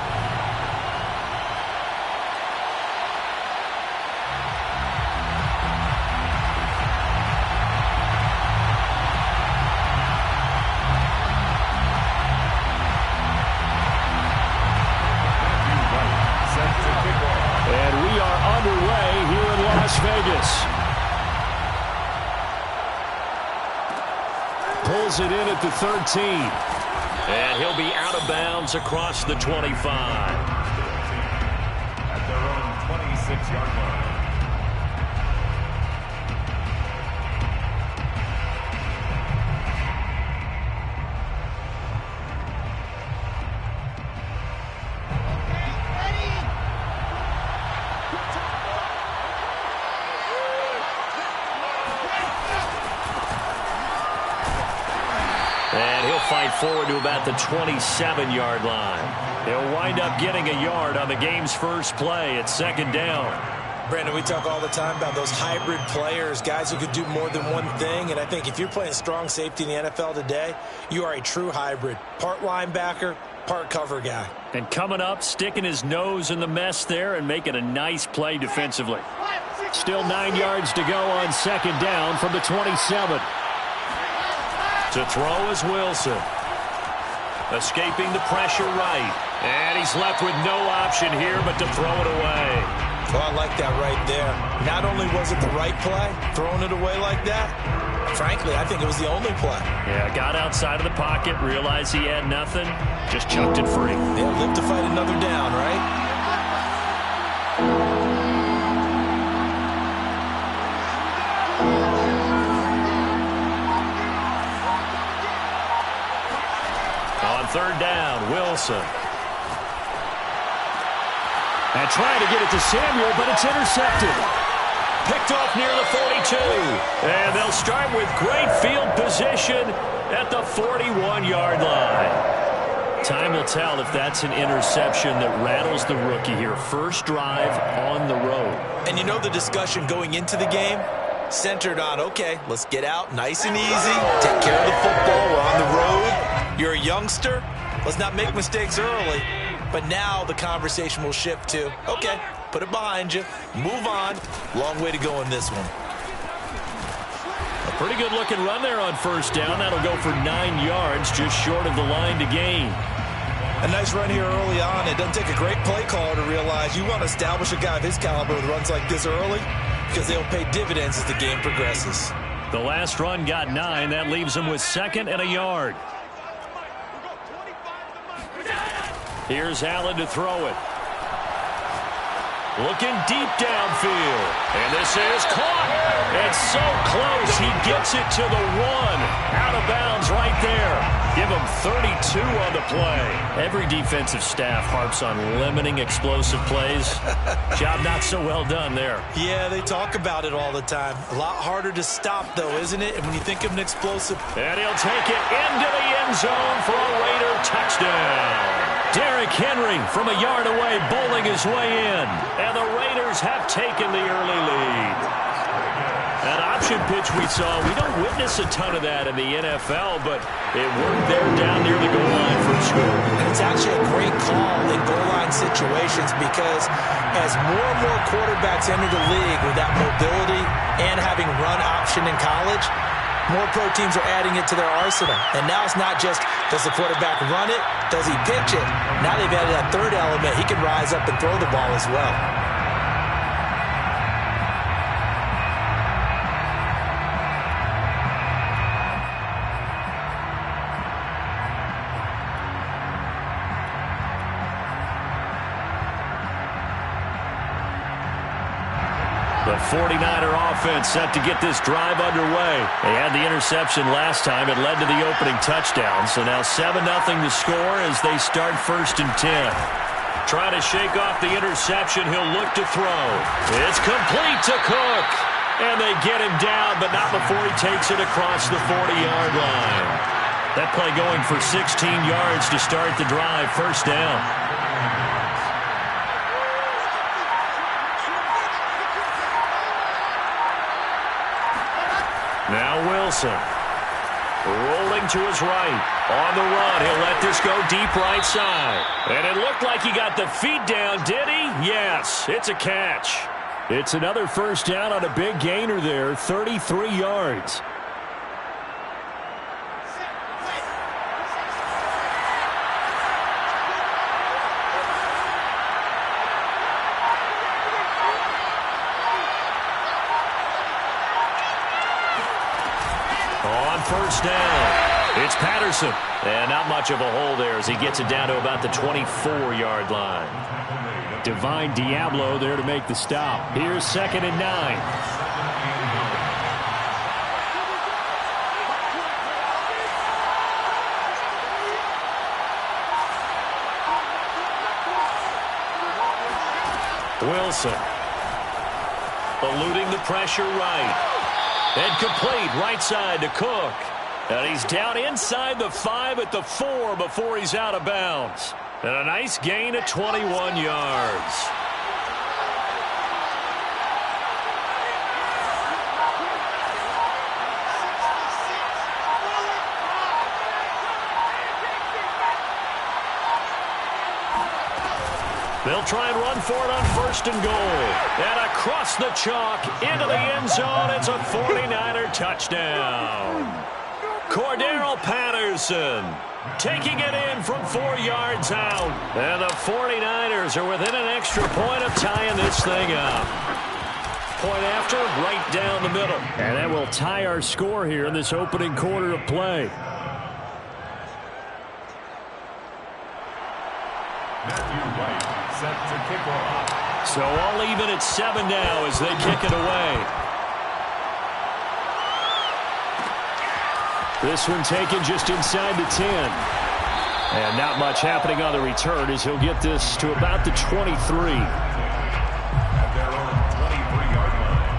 Pulls it in at the 13. And he'll be out of bounds across the 25. At their own 26-yard line. And he'll fight forward to about the 27-yard line. He'll wind up getting a yard on the game's first play at second down. Brandon, we talk all the time about those hybrid players, guys who could do more than one thing. And I think if you're playing strong safety in the NFL today, you are a true hybrid. Part linebacker, part cover guy. And coming up, sticking his nose in the mess there and making a nice play defensively. Still 9 yards to go on second down from the 27. To throw is Wilson. Escaping the pressure right. And he's left with no option here but to throw it away. Well, I like that right there. Not only was it the right play, throwing it away like that, frankly, I think it was the only play. Yeah, got outside of the pocket, realized he had nothing, just chucked it free. Yeah, live to fight another down, right? On third down, Wilson. And trying to get it to Samuel, but it's intercepted. Picked off near the 42. And they'll start with great field position at the 41-yard line. Time will tell if that's an interception that rattles the rookie here. First drive on the road. And you know the discussion going into the game? Centered on, okay, let's get out nice and easy, take care of the football, we're on the road. You're a youngster, let's not make mistakes early. But now the conversation will shift to, okay, put it behind you, move on. Long way to go in this one. A pretty good looking run there on first down. That'll go for 9 yards, just short of the line to gain. A nice run here early on. It doesn't take a great play caller to realize you want to establish a guy of his caliber with runs like this early because they'll pay dividends as the game progresses. The last run got 9. That leaves him with second and a yard. Here's Allen to throw it. Looking deep downfield. And this is caught. It's so close. He gets it to the 1. Out of bounds right there. Give him 32 on the play. Every defensive staff harps on limiting explosive plays. Job not so well done there. Yeah, they talk about it all the time. A lot harder to stop, though, isn't it? And when you think of an explosive... And he'll take it into the end zone for a Raider touchdown. Derrick Henry from a yard away bowling his way in. And the Raiders have taken the early lead. That option pitch we saw, we don't witness a ton of that in the NFL, but it worked there down near the goal line for a score. And it's actually a great call in goal line situations because as more and more quarterbacks enter the league with that mobility and having run option in college, more pro teams are adding it to their arsenal. And now it's not just, does the quarterback run it? Does he pitch it? Now they've added that third element. He can rise up and throw the ball as well. The 49er offense set to get this drive underway. They had the interception last time. It led to the opening touchdown. So now 7-0 to score as they start 1st and 10. Trying to shake off the interception. He'll look to throw. It's complete to Cook. And they get him down, but not before he takes it across the 40-yard line. That play going for 16 yards to start the drive. 1st down. Wilson. Rolling to his right. On the run, he'll let this go deep right side. And it looked like he got the feet down, did he? Yes, it's a catch. It's another first down on a big gainer there, 33 yards. On first down, it's Patterson. And not much of a hole there as he gets it down to about the 24-yard line. Divine Diablo there to make the stop. Here's 2nd and 9. Wilson. Eluding the pressure right. And complete right side to Cook. And he's down inside the 5 at the 4 before he's out of bounds. And a nice gain of 21 yards. They'll try and run for it on 1st and goal. And across the chalk into the end zone. It's a 49er touchdown. Cordero Patterson taking it in from 4 yards out. And the 49ers are within an extra point of tying this thing up. Point after, right down the middle. And that will tie our score here in this opening quarter of play. Set to kick off. So all even at 7 now as they kick it away. This one taken just inside the 10. And not much happening on the return as he'll get this to about the 23. At their own 23-yard line.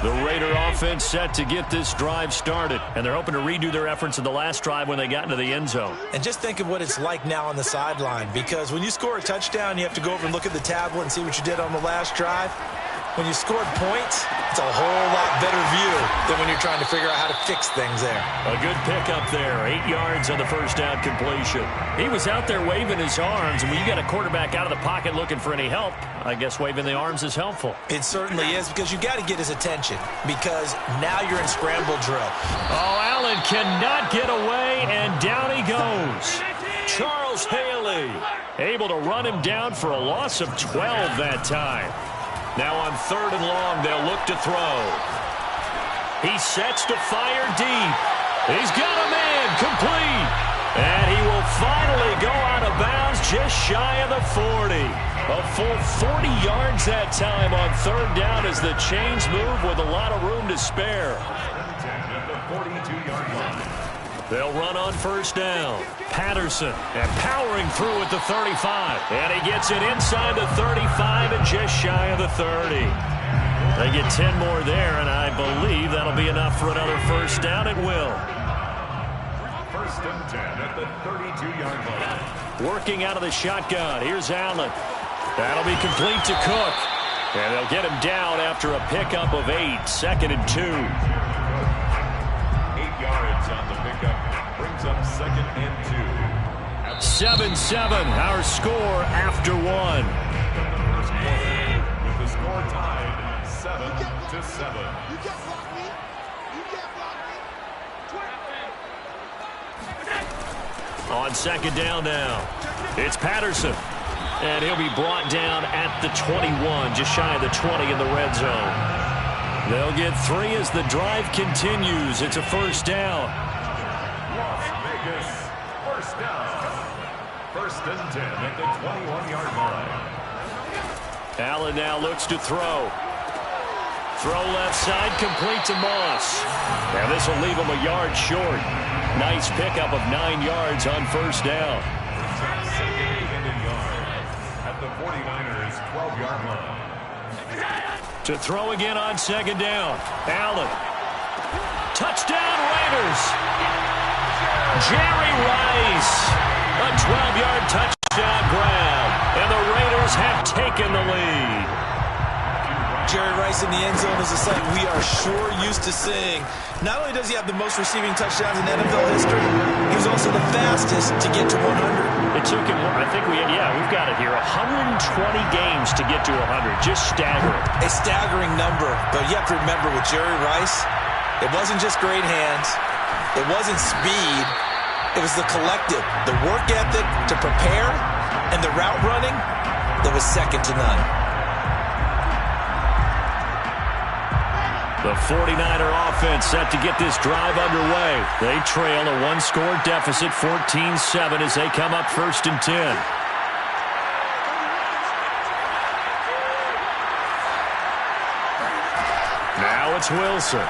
The Raider offense set to get this drive started. And they're hoping to redo their efforts in the last drive when they got into the end zone. And just think of what it's like now on the sideline, because when you score a touchdown, you have to go over and look at the tablet and see what you did on the last drive. When you scored points, it's a whole lot better view than when you're trying to figure out how to fix things there. A good pickup there. 8 yards on the first down completion. He was out there waving his arms, and when you got a quarterback out of the pocket looking for any help, I guess waving the arms is helpful. It certainly is, because you got to get his attention, because now you're in scramble drill. Oh, Allen cannot get away, and down he goes. Charles Haley able to run him down for a loss of 12 that time. Now on 3rd and long, they'll look to throw. He sets to fire deep. He's got a man complete. And he will finally go out of bounds just shy of the 40. A full 40 yards that time on 3rd down as the chains move with a lot of room to spare. They'll run on 1st down. Patterson and powering through at the 35. And he gets it inside the 35 and just shy of the 30. They get 10 more there, and I believe that'll be enough for another first down. It will. 1st and 10 at the 32-yard line. Working out of the shotgun. Here's Allen. That'll be complete to Cook. And they'll get him down after a pickup of 8. 2nd and 2. 8 yards on the pickup. Brings up 2nd and 2. 7-7, our score after 1. First quarter, with the score tied 7-7. You can't block me. You can't block me. On 2nd down now, it's Patterson. And he'll be brought down at the 21, just shy of the 20 in the red zone. They'll get 3 as the drive continues. It's a first down. Las Vegas, first down. 1st and 10 at the 21-yard line. Allen now looks to throw. Throw left side, complete to Moss. And this will leave him a yard short. Nice pickup of 9 yards on 1st down. Second and yard at the 49ers' 12-yard line. To throw again on 2nd down. Allen. Touchdown Raiders. Jerry Rice, a 12-yard touchdown grab, and the Raiders have taken the lead. Jerry Rice in the end zone is a sight we are sure used to seeing. Not only does he have the most receiving touchdowns in NFL history, he was also the fastest to get to 100. It took him, I think we've got it here, 120 games to get to 100. Just staggering. A staggering number, but you have to remember with Jerry Rice, it wasn't just great hands, it wasn't speed, it was the collective, the work ethic to prepare, and the route running that was second to none. The 49er offense set to get this drive underway. They trail a one-score deficit, 14-7, as they come up 1st and 10. Now it's Wilson.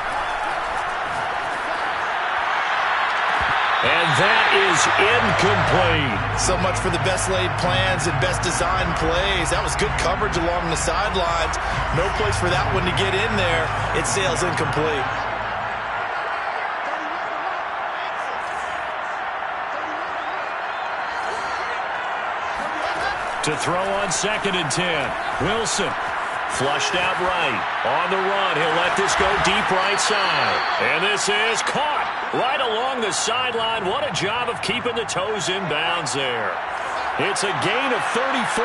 And that is incomplete. So much for the best laid plans and best designed plays. That was good coverage along the sidelines. No place for that one to get in there. It sails incomplete. To throw on 2nd and 10. Wilson flushed out right. On the run, he'll let this go deep right side. And this is caught right along the sideline. What a job of keeping the toes in bounds there. It's a gain of 34.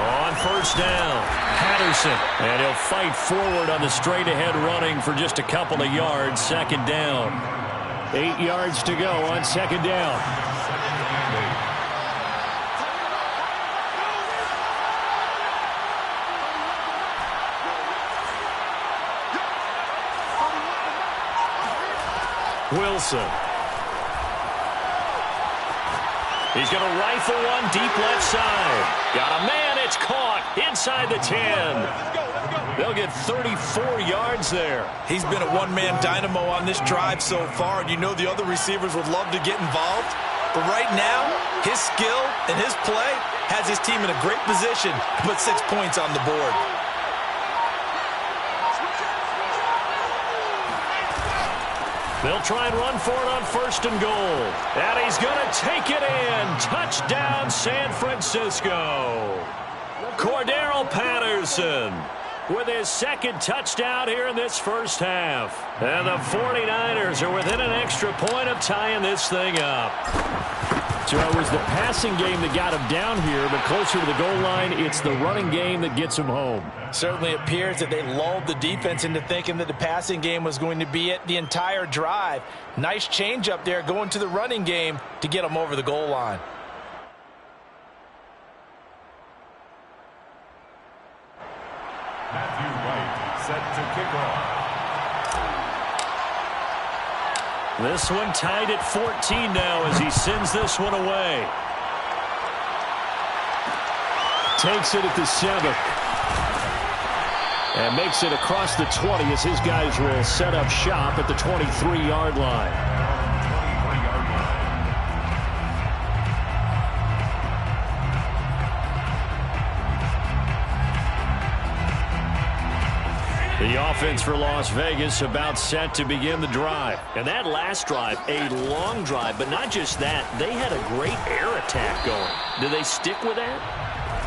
On 1st down, Patterson, and he'll fight forward on the straight-ahead running for just a couple of yards. 2nd down. 8 yards to go on 2nd down. Wilson. He's going to rifle one deep left side. Got a man. It's caught inside the 10. They'll get 34 yards there. He's been a one-man dynamo on this drive so far, and you know the other receivers would love to get involved. But right now, his skill and his play has his team in a great position to put 6 points on the board. They'll try and run for it on 1st and goal. And he's going to take it in. Touchdown, San Francisco. Cordero Patterson with his 2nd touchdown here in this first half. And the 49ers are within an extra point of tying this thing up. So it was the passing game that got him down here, but closer to the goal line, it's the running game that gets him home. Certainly appears that they lulled the defense into thinking that the passing game was going to be it the entire drive. Nice change up there going to the running game to get them over the goal line. Matthew Wright set to kick off. This one tied at 14 now as he sends this one away. Takes it at the 7. And makes it across the 20 as his guys will set up shop at the 23-yard line. The offense for Las Vegas about set to begin the drive. And that last drive, a long drive, but not just that. They had a great air attack going. Do they stick with that?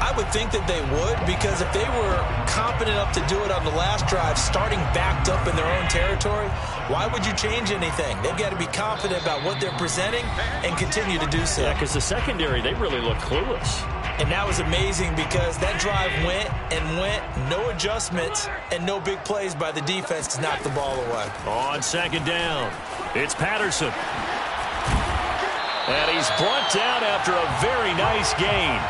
I would think that they would, because if they were confident enough to do it on the last drive, starting backed up in their own territory, why would you change anything? They've got to be confident about what they're presenting and continue to do so. Yeah, because the secondary, they really look clueless. And that was amazing because that drive went and went, no adjustments, and no big plays by the defense to knock the ball away. On 2nd down, it's Patterson. And he's brought down after a very nice gain.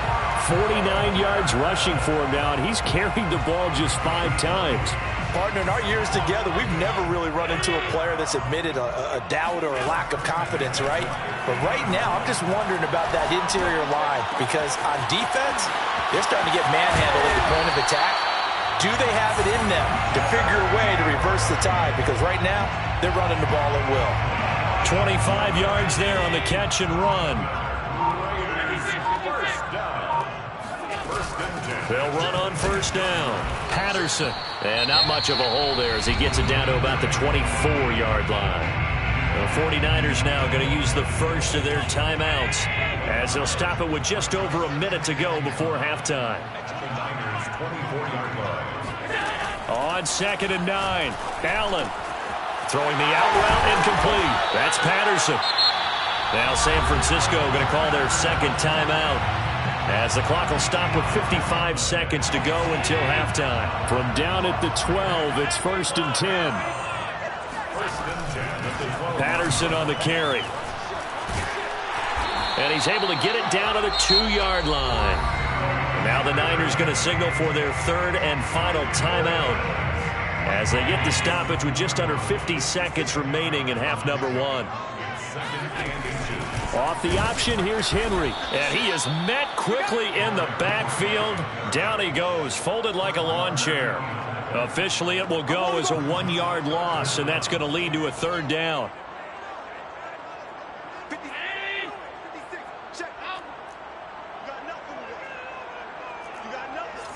49 yards rushing for him now, and he's carried the ball just 5 times. Partner, in our years together, we've never really run into a player that's admitted a doubt or a lack of confidence, right? But right now, I'm just wondering about that interior line, because on defense, they're starting to get manhandled at the point of attack. Do they have it in them to figure a way to reverse the tide? Because right now, they're running the ball at will. 25 yards there on the catch and run. First down. They'll run on first down. Patterson. And not much of a hole there as he gets it down to about the 24-yard line. The 49ers now going to use the first of their timeouts as they'll stop it with just over a minute to go before halftime. 24-yard line. On 2nd and 9, Allen throwing the out route incomplete. That's Patterson. Now San Francisco going to call their second timeout as the clock will stop with 55 seconds to go until halftime. From down at the 12, it's 1st and 10. Patterson on the carry. And he's able to get it down to the 2-yard line. And now the Niners going to signal for their third and final timeout as they get the stoppage with just under 50 seconds remaining in half number 1. Off the option, here's Henry. And he is met quickly in the backfield. Down he goes, folded like a lawn chair. Officially, it will go as a 1-yard loss, and that's going to lead to a third down. 56, check out. You got nothing. You got nothing.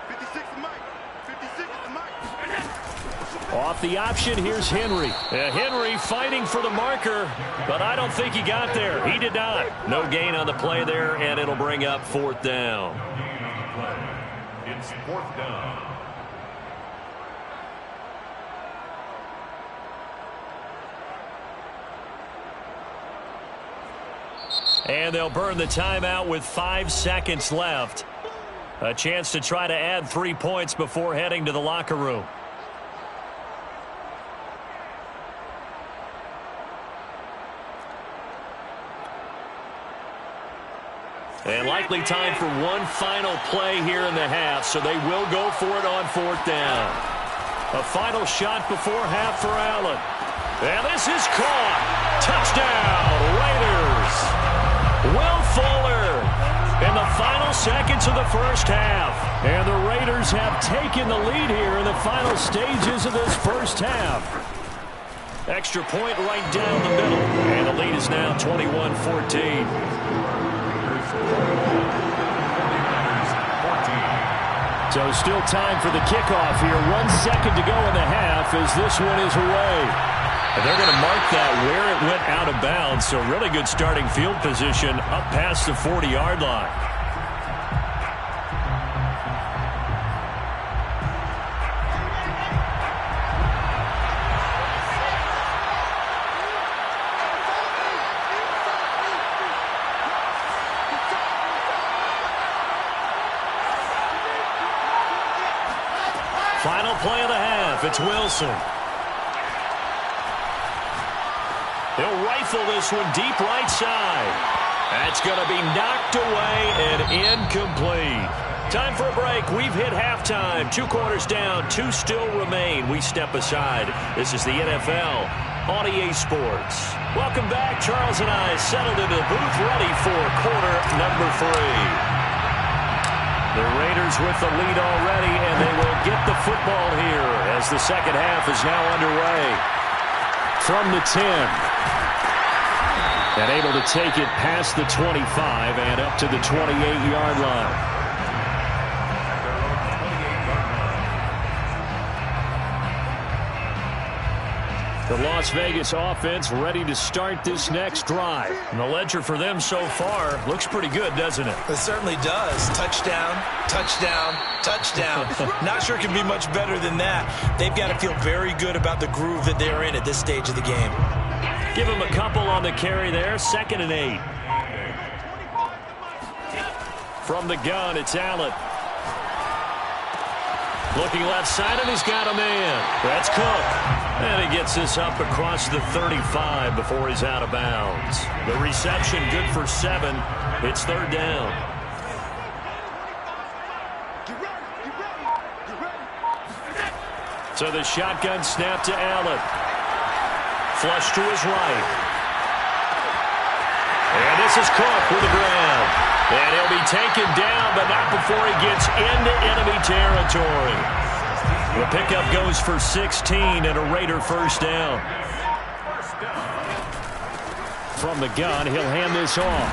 56 is Mike. 56 is Mike. Off the option, here's Henry. Henry fighting for the marker, but I don't think he got there. He did not. No gain on the play there, and it'll bring up 4th down. It's 4th down. And they'll burn the timeout with 5 seconds left. A chance to try to add 3 points before heading to the locker room. And likely time for one final play here in the half, so they will go for it on 4th down. A final shot before half for Allen. And this is caught. Touchdown, Raiders. Will Fuller in the final seconds of the first half. And the Raiders have taken the lead here in the final stages of this first half. Extra point right down the middle. And the lead is now 21-14. So still time for the kickoff here. 1 second to go in the half as this one is away. And they're going to mark that where it went out of bounds. So really good starting field position up past the 40-yard line. Final play of the half. It's Wilson. He'll rifle this one deep right side. That's going to be knocked away and incomplete. Time for a break. We've hit halftime. 2 quarters down. 2 still remain. We step aside. This is the NFL on EA Sports. Welcome back. Charles and I settled into the booth ready for quarter number 3. The Raiders with the lead already, and they will get the football here as the second half is now underway. From the 10. And able to take it past the 25 and up to the 28-yard line. The Las Vegas offense ready to start this next drive. And the ledger for them so far looks pretty good, doesn't it? It certainly does. Touchdown, touchdown, touchdown. Not sure it can be much better than that. They've got to feel very good about the groove that they're in at this stage of the game. Give them a couple on the carry there. 2nd and 8. From the gun, it's Allen. Looking left side, and he's got a man. That's Cook. And he gets this up across the 35 before he's out of bounds. The reception good for 7. It's 3rd down. So the shotgun snap to Allen. Flush to his right. And this is Cook with the grab. And he'll be taken down, but not before he gets into enemy territory. The pickup goes for 16 and a Raider first down. From the gun, he'll hand this off.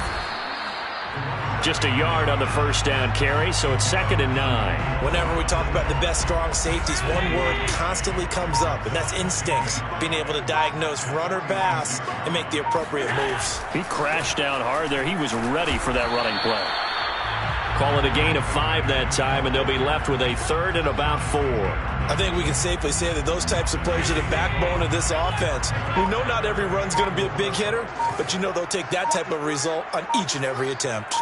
Just a yard on the first down carry, so it's 2nd and 9. Whenever we talk about the best strong safeties, one word constantly comes up, and that's instincts. Being able to diagnose run or pass and make the appropriate moves. He crashed down hard there. He was ready for that running play. Call it a gain of 5 that time, and they'll be left with a 3rd and about 4. I think we can safely say that those types of players are the backbone of this offense. We know not every run's going to be a big hitter, but you know they'll take that type of result on each and every attempt.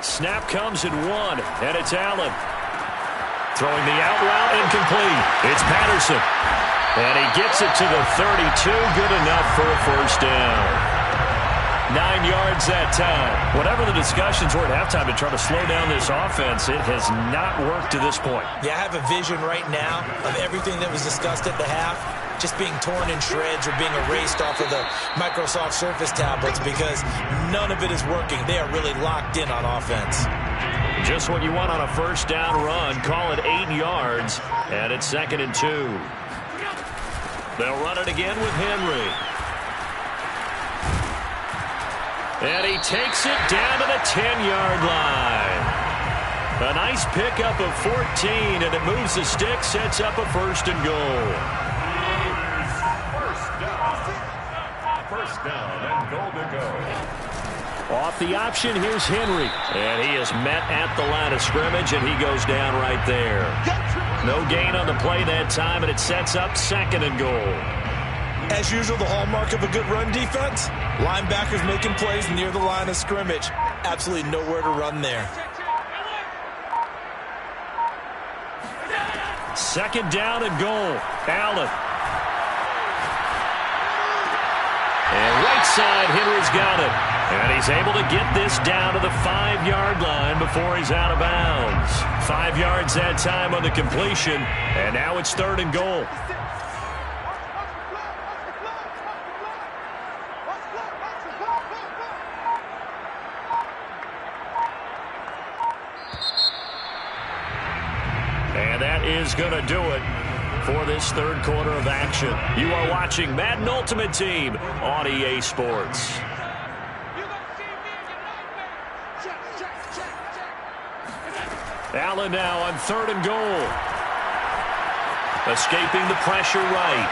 Snap comes in 1, and it's Allen. Throwing the out route, incomplete. It's Patterson. And he gets it to the 32. Good enough for a first down. 9 yards that time. Whatever the discussions were at halftime to try to slow down this offense, it has not worked to this point. Yeah, I have a vision right now of everything that was discussed at the half just being torn in shreds or being erased off of the Microsoft Surface tablets because none of it is working. They are really locked in on offense. Just what you want on a first down run. Call it 8 yards, and it's 2nd and 2. They'll run it again with Henry. And he takes it down to the 10-yard line. A nice pickup of 14, and it moves the stick, sets up a 1st and goal. First down and goal to go. Off the option, here's Henry. And he is met at the line of scrimmage, and he goes down right there. No gain on the play that time, and it sets up 2nd and goal. As usual, the hallmark of a good run defense, linebackers making plays near the line of scrimmage. Absolutely nowhere to run there. 2nd down and goal. Allen. And right side, Henry's got it. And he's able to get this down to the 5-yard line before he's out of bounds. 5 yards that time on the completion, and now it's 3rd and goal. And that is going to do it for this 3rd quarter of action. You are watching Madden Ultimate Team on EA Sports. Allen now on 3rd and goal. Escaping the pressure right.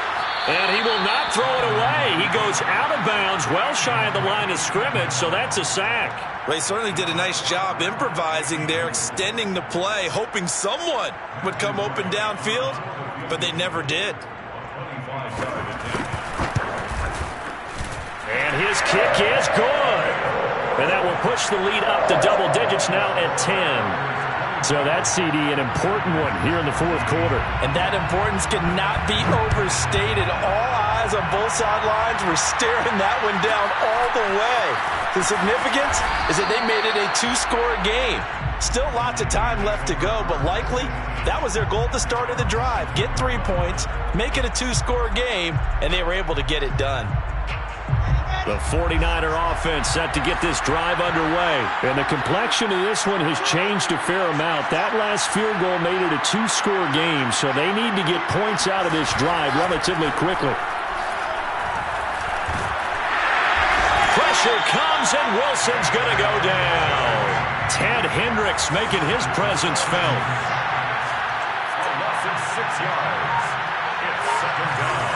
And he will not throw it away. He goes out of bounds, well shy of the line of scrimmage, so that's a sack. They certainly did a nice job improvising there, extending the play, hoping someone would come open downfield, but they never did. And his kick is good. And that will push the lead up to double digits now at 10. So that CD, an important one here in the 4th quarter. And that importance cannot be overstated. All eyes on both sidelines were staring that one down all the way. The significance is that they made it a 2-score game. Still lots of time left to go, but likely that was their goal at the start of the drive. Get 3 points, make it a 2-score game, and they were able to get it done. The 49er offense set to get this drive underway. And the complexion of this one has changed a fair amount. That last field goal made it a 2-score game, so they need to get points out of this drive relatively quickly. Pressure comes, and Wilson's going to go down. Ted Hendricks making his presence felt. For less than 6 yards, it's 2nd down.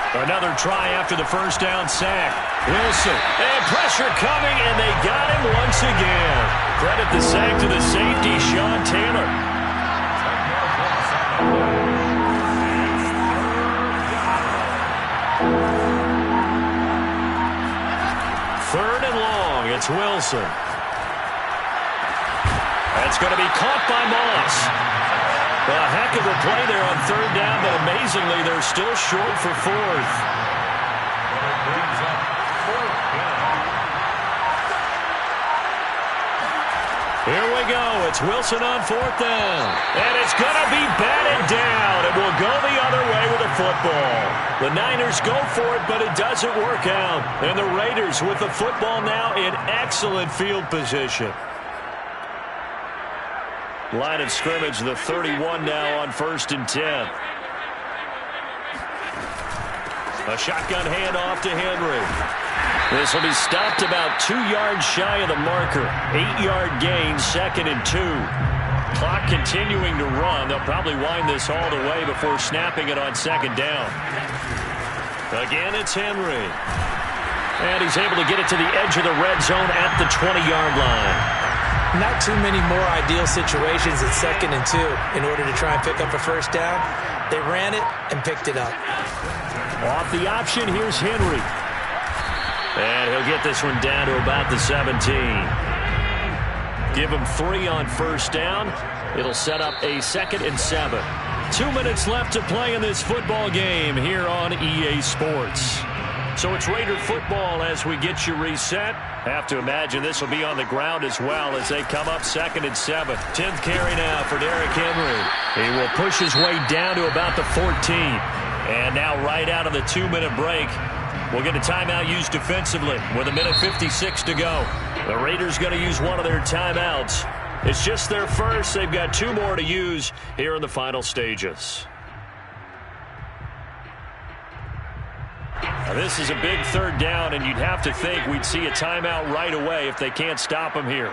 Another try after the first down sack. Wilson, and pressure coming, and they got him once again. Credit the sack to the safety, Sean Taylor. 10-yard loss on the play. It's 3rd and long, it's Wilson. That's going to be caught by Moss. A heck of a play there on 3rd down, but amazingly, they're still short for 4th. But it brings up 4th down. Here we go. It's Wilson on 4th down. And it's going to be batted down. It will go the other way with the football. The Niners go for it, but it doesn't work out. And the Raiders with the football now in excellent field position. Line of scrimmage, the 31 now on 1st and 10. A shotgun handoff to Henry. This will be stopped about 2 yards shy of the marker. 8-yard gain, 2nd and 2. Clock continuing to run. They'll probably wind this all the way before snapping it on 2nd down. Again, it's Henry. And he's able to get it to the edge of the red zone at the 20-yard line. Not too many more ideal situations at 2nd and 2 in order to try and pick up a first down. They ran it and picked it up. Off the option, here's Henry. And he'll get this one down to about the 17. Give him 3 on first down. It'll set up a 2nd and 7. 2 minutes left to play in this football game here on EA Sports. So it's Raider football as we get you reset. Have to imagine this will be on the ground as well as they come up 2nd and 7. 10th carry now for Derrick Henry. He will push his way down to about the 14. And now right out of the 2-minute break, we'll get a timeout used defensively with 1:56 to go. The Raiders going to use one of their timeouts. It's just their first. They've got 2 more to use here in the final stages. Now this is a big 3rd down, and you'd have to think we'd see a timeout right away if they can't stop him here.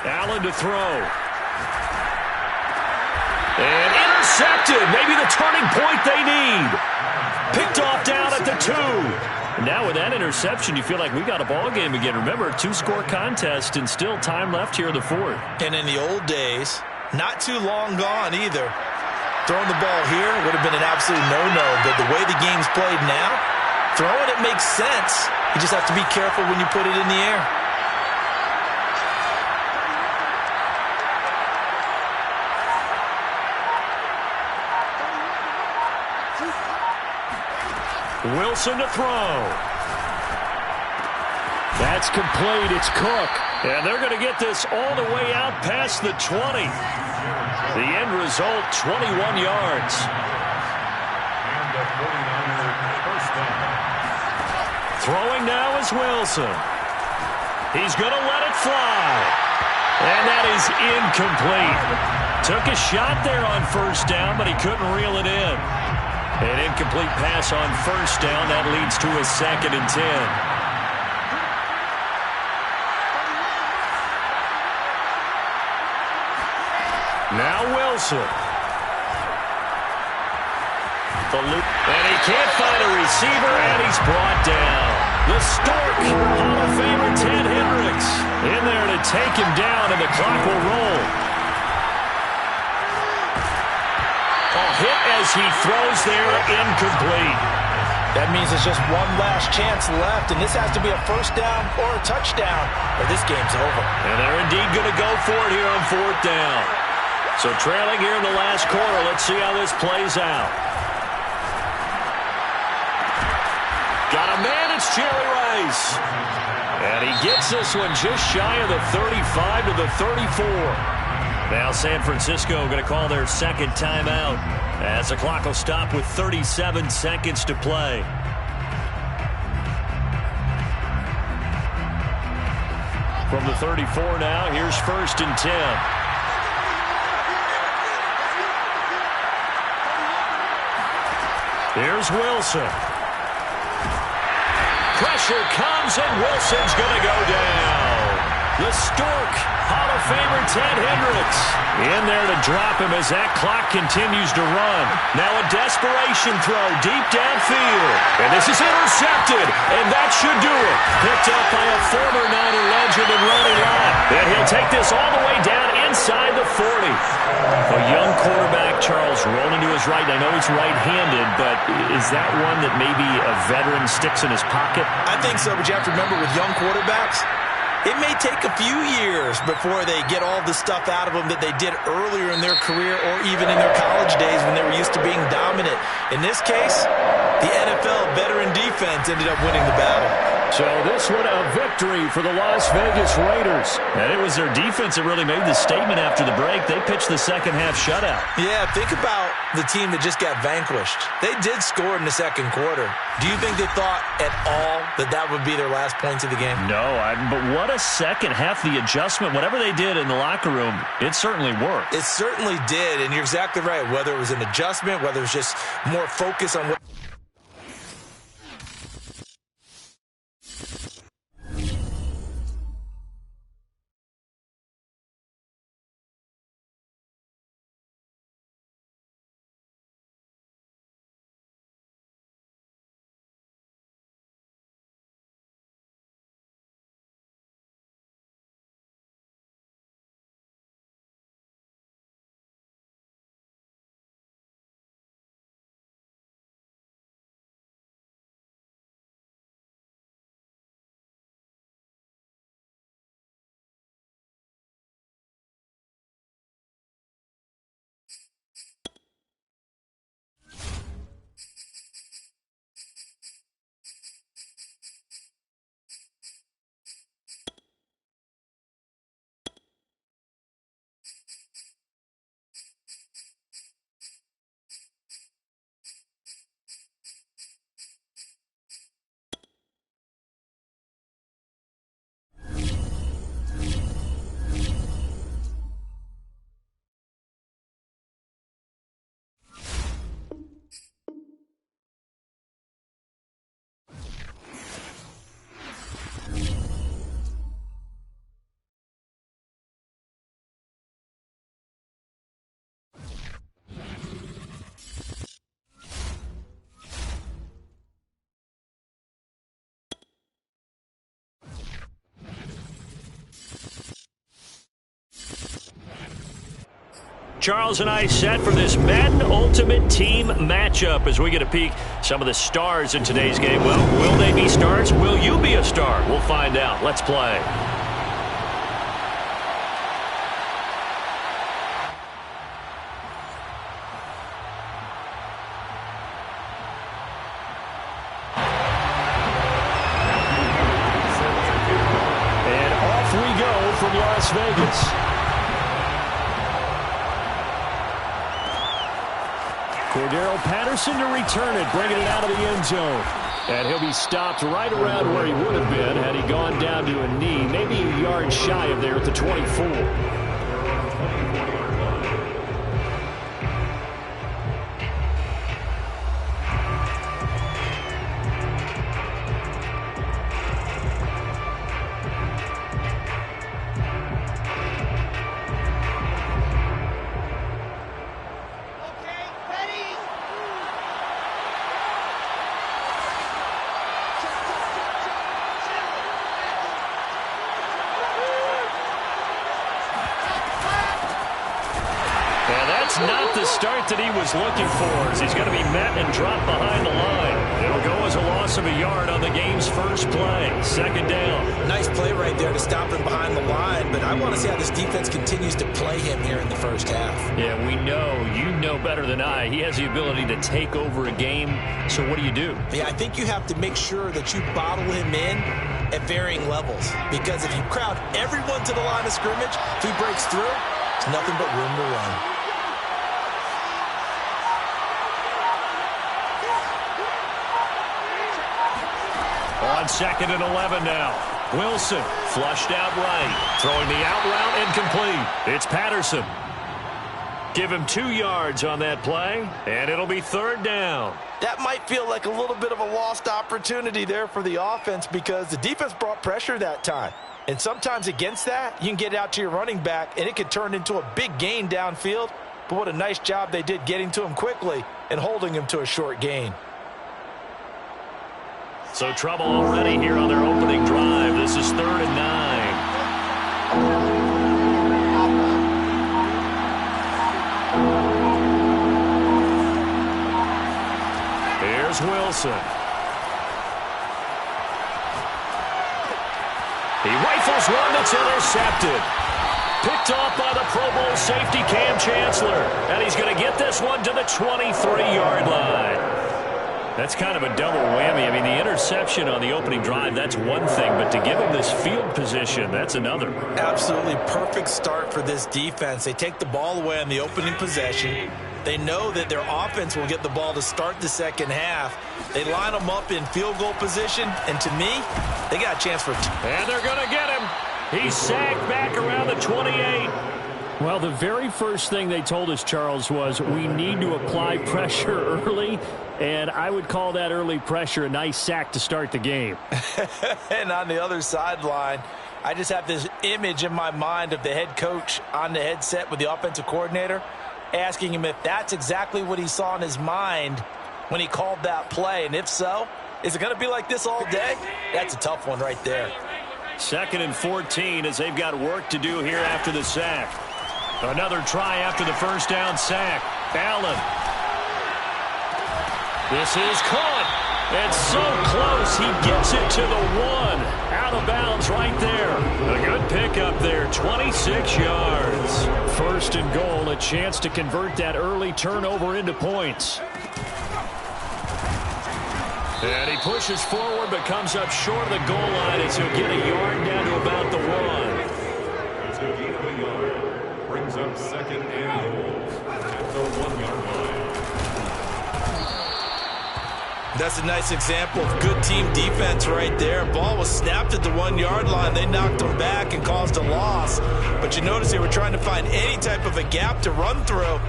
Allen to throw. And intercepted. Maybe the turning point they need. Picked off down at the 2. Now with that interception, you feel like we got a ball game again. Remember, 2-score contest and still time left here in the 4th. And in the old days, not too long gone either, throwing the ball here would have been an absolute no-no. But the way the game's played now, throwing it makes sense. You just have to be careful when you put it in the air. Wilson to throw. That's complete. It's Cook. And they're going to get this all the way out past the 20. The end result, 21 yards. And the 49er first down. Throwing now is Wilson. He's going to let it fly. And that is incomplete. Took a shot there on first down, but he couldn't reel it in. An incomplete pass on first down. That leads to a 2nd and 10. Now Wilson. The loop. And he can't find a receiver, and he's brought down. The Stork, Hall of Famer Ted Hendricks, in there to take him down, and the clock will roll. Hit as he throws there, incomplete. That means there's just one last chance left, and this has to be a first down or a touchdown, or this game's over. And they're indeed going to go for it here on 4th down. So trailing here in the last quarter, let's see how this plays out. Got a man, it's Jerry Rice. And he gets this one just shy of the 35 to the 34. Now San Francisco going to call their 2nd timeout as the clock will stop with 37 seconds to play. From the 34 now, here's 1st and 10. Here's Wilson. Pressure comes, and Wilson's going to go down. The Stork, Hall of Famer Ted Hendricks, in there to drop him as that clock continues to run. Now a desperation throw deep downfield. And this is intercepted, and that should do it. Picked up by a former Niner legend in Ronnie Lott. And he'll take this all the way down inside the 40. A young quarterback, Charles, rolling to his right. I know he's right-handed, but is that one that maybe a veteran sticks in his pocket? I think so, but you have to remember with young quarterbacks, it may take a few years before they get all the stuff out of them that they did earlier in their career or even in their college days when they were used to being dominant. In this case, the NFL veteran defense ended up winning the battle. So this one a victory for the Las Vegas Raiders. And it was their defense that really made the statement after the break. They pitched the second half shutout. Yeah, think about the team that just got vanquished. They did score in the second quarter. Do you think they thought at all that that would be their last points of the game? No, but what a second half. The adjustment, whatever they did in the locker room, it certainly worked. It certainly did, and you're exactly right. Whether it was an adjustment, whether it was just more focus on what... Charles and I set for this Madden Ultimate Team matchup as we get a peek some of the stars in today's game. Well, will they be stars? Will you be a star? We'll find out. Let's play. And off we go from Las Vegas. Cordero Patterson to return it, bringing it out of the end zone. And he'll be stopped right around where he would have been had he gone down to a knee, maybe a yard shy of there at the 24. Not the start that he was looking for as he's going to be met and dropped behind the line. It'll go as a loss of a yard on the game's first play. Second down. Nice play right there to stop him behind the line, but I want to see how this defense continues to play him here in the first half. Yeah, we know. You know better than I. He has the ability to take over a game, so what do you do? Yeah, I think you have to make sure that you bottle him in at varying levels, because if you crowd everyone to the line of scrimmage, if he breaks through, there's nothing but room to run. On 2nd and 11 now. Wilson flushed out right. Throwing the out route incomplete. It's Patterson. Give him 2 yards on that play, and it'll be 3rd down. That might feel like a little bit of a lost opportunity there for the offense because the defense brought pressure that time. And sometimes against that, you can get out to your running back, and it could turn into a big gain downfield. But what a nice job they did getting to him quickly and holding him to a short gain. So trouble already here on their opening drive. This is 3rd and 9. Here's Wilson. He rifles one that's intercepted. Picked off by the Pro Bowl safety Cam Chancellor. And he's going to get this one to the 23-yard line. That's kind of a double whammy. I mean, the interception on the opening drive, that's one thing, but to give them this field position, that's another. Absolutely perfect start for this defense. They take the ball away on the opening possession. They know that their offense will get the ball to start the second half. They line them up in field goal position, and to me, they got a chance for And they're going to get him. He's sacked back around the 28. Well, the very first thing they told us, Charles, was we need to apply pressure early, and I would call that early pressure a nice sack to start the game. And on the other sideline, I just have this image in my mind of the head coach on the headset with the offensive coordinator, asking him if that's exactly what he saw in his mind when he called that play. And if so, is it going to be like this all day? That's a tough one right there. 2nd and 14 as they've got work to do here after the sack. Another try after the first down sack. Allen. This is caught. It's so close. He gets it to the 1. Out of bounds right there. A good pickup there. 26 yards. 1st and goal, a chance to convert that early turnover into points. And he pushes forward but comes up short of the goal line as he'll get a yard down to about the 1. It's a gain of a yard. Brings up 2nd and goal at the 1-yard line. That's a nice example of good team defense right there. Ball was snapped at the 1-yard line. They knocked them back and caused a loss. But you notice they were trying to find any type of a gap to run through.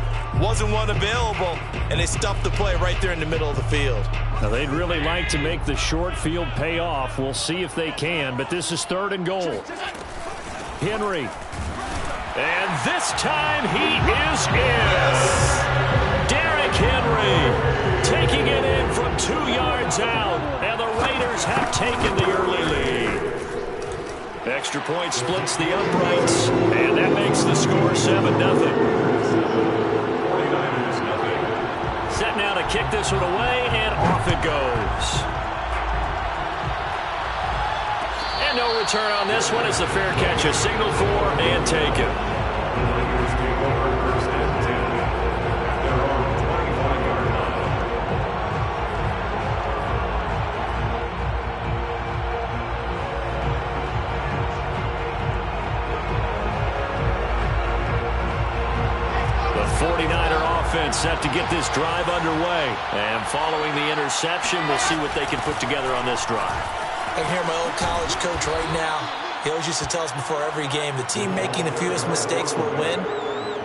Wasn't one available, and they stuffed the play right there in the middle of the field. Now, they'd really like to make the short field pay off. We'll see if they can, but this is 3rd and goal. Henry. And this time he is in. Derrick Henry taking it in from 2 yards out, and the Raiders have taken the early lead. Extra point splits the uprights, and that makes the score 7-0. Set now to kick this one away, and off it goes. And no return on this one as the fair catch is signaled for and taken. The 49er offense set to get this drive underway. And following the interception, we'll see what they can put together on this drive. I can hear my old college coach right now. He always used to tell us before every game, the team making the fewest mistakes will win.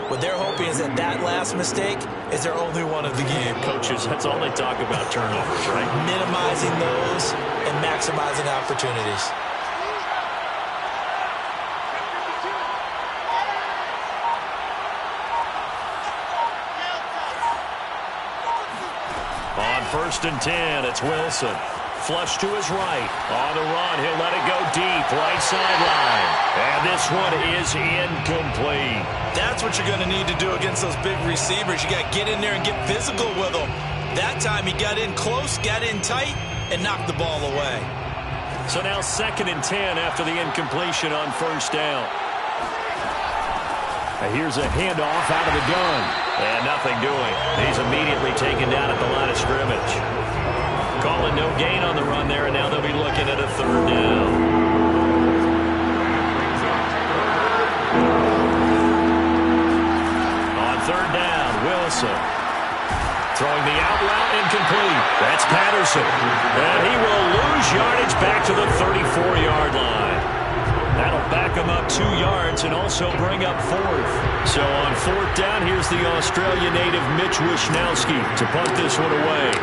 What they're hoping is that that last mistake is their only one of the game. Coaches, that's all they talk about, turnovers, right? Minimizing those and maximizing opportunities. On 1st and 10, it's Wilson. Flush to his right. On the run, he'll let it go deep. Right sideline. And this one is incomplete. That's what you're going to need to do against those big receivers. You got to get in there and get physical with them. That time he got in close, got in tight, and knocked the ball away. So now 2nd and 10 after the incompletion on 1st down. Here's a handoff out of the gun. And nothing doing. He's immediately taken down at the line of scrimmage. Calling no gain on the run there, and now they'll be looking at a 3rd down. On 3rd down, Wilson. Throwing the out route incomplete. That's Patterson. And he will lose yardage back to the 34-yard line. That'll back him up 2 yards and also bring up 4th. So on 4th down, here's the Australia native Mitch Wishnowski to punt this one away.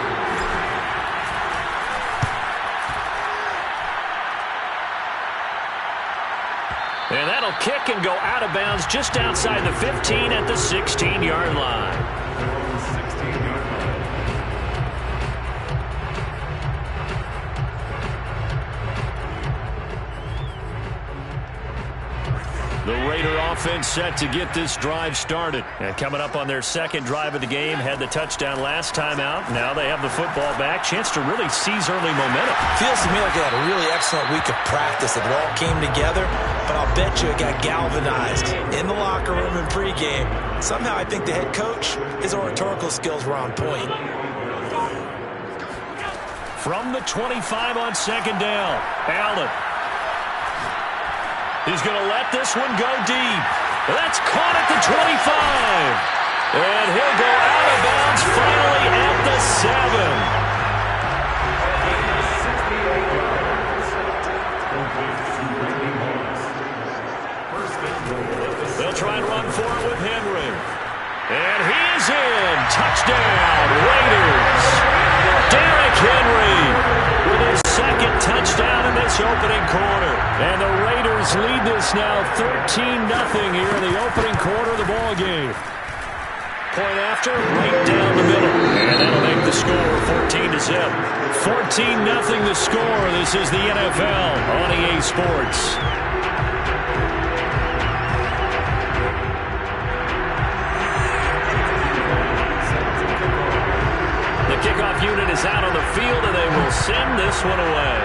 And that'll kick and go out of bounds just outside the 15 at the 16-yard line. The Raider offense set to get this drive started. And coming up on their 2nd drive of the game, had the touchdown last time out. Now they have the football back. Chance to really seize early momentum. Feels to me like they had a really excellent week of practice. It all came together, but I'll bet you it got galvanized in the locker room in pregame. Somehow I think the head coach, his oratorical skills were on point. From the 25 on second down, Allen. He's going to let this one go deep. That's caught at the 25. And he'll go out of bounds finally at the 7. They'll try and run for it with Henry. And he is in. Touchdown, Raiders. Derrick Henry with his second touchdown in this opening quarter. And the Raiders lead this now 13-0 here in the opening quarter of the ball game. Point after, right down the middle. And that'll make the score 14-0. 14-0 the score. This is the NFL on EA Sports. The kickoff unit is out on the field, and they will send this one away.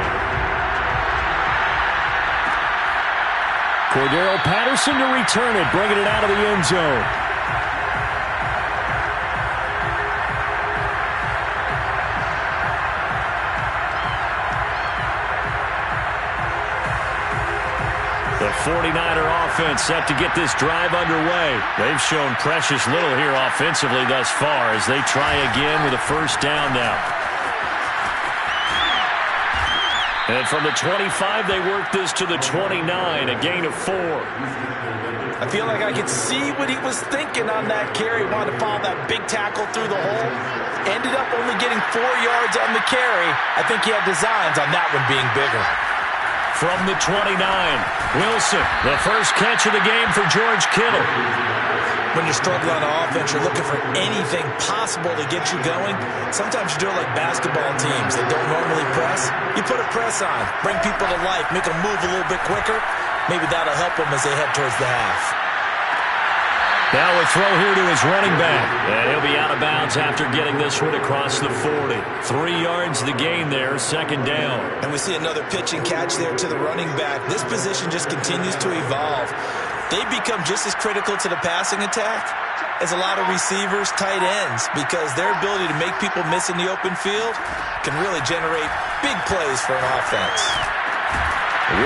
Cordero Patterson to return it, bringing it out of the end zone. The 49er offense set to get this drive underway. They've shown precious little here offensively thus far as they try again with a first down now. And from the 25, they work this to the 29, a gain of 4. I feel like I could see what he was thinking on that carry. Wanted to follow that big tackle through the hole. Ended up only getting 4 yards on the carry. I think he had designs on that one being bigger. From the 29, Wilson, the first catch of the game for George Kittle. When you're struggling on offense, you're looking for anything possible to get you going. Sometimes you do it like basketball teams that don't normally press. You put a press on, bring people to life, make them move a little bit quicker. Maybe that'll help them as they head towards the half. Now a throw here to his running back. And he'll be out of bounds after getting this one across the 40. 3 yards the gain there, second down. And we see another pitch and catch there to the running back. This position just continues to evolve. They become just as critical to the passing attack as a lot of receivers, tight ends, because their ability to make people miss in the open field can really generate big plays for an offense.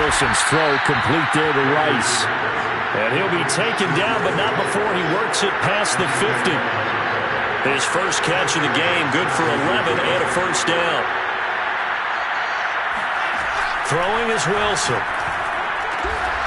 Wilson's throw complete there to Rice. And he'll be taken down, but not before he works it past the 50. His first catch of the game, good for 11 and a first down. Throwing is Wilson.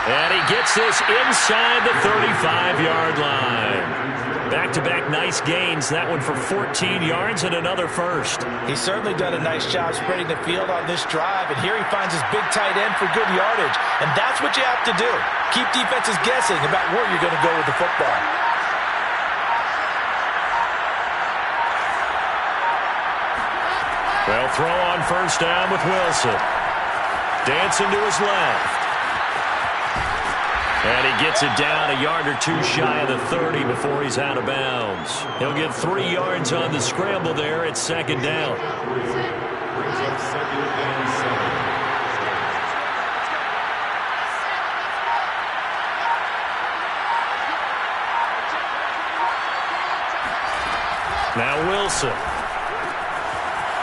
And he gets this inside the 35-yard line. Back-to-back nice gains. That one for 14 yards and another first. He's certainly done a nice job spreading the field on this drive, and here he finds his big tight end for good yardage. And that's what you have to do. Keep defenses guessing about where you're going to go with the football. Well, throw on first down with Wilson. Dancing to his left. And he gets it down a yard or two shy of the 30 before he's out of bounds. He'll get 3 yards on the scramble there at second down. Now Wilson.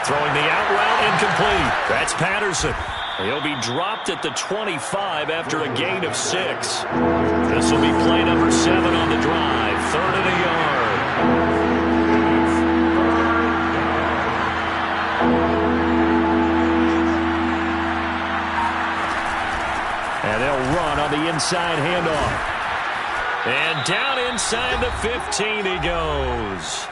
Throwing the out route incomplete. That's Patterson. He'll be dropped at the 25 after a gain of 6. This will be play number 7 on the drive. 3rd and a yard. And they'll run on the inside handoff. And down inside the 15 he goes.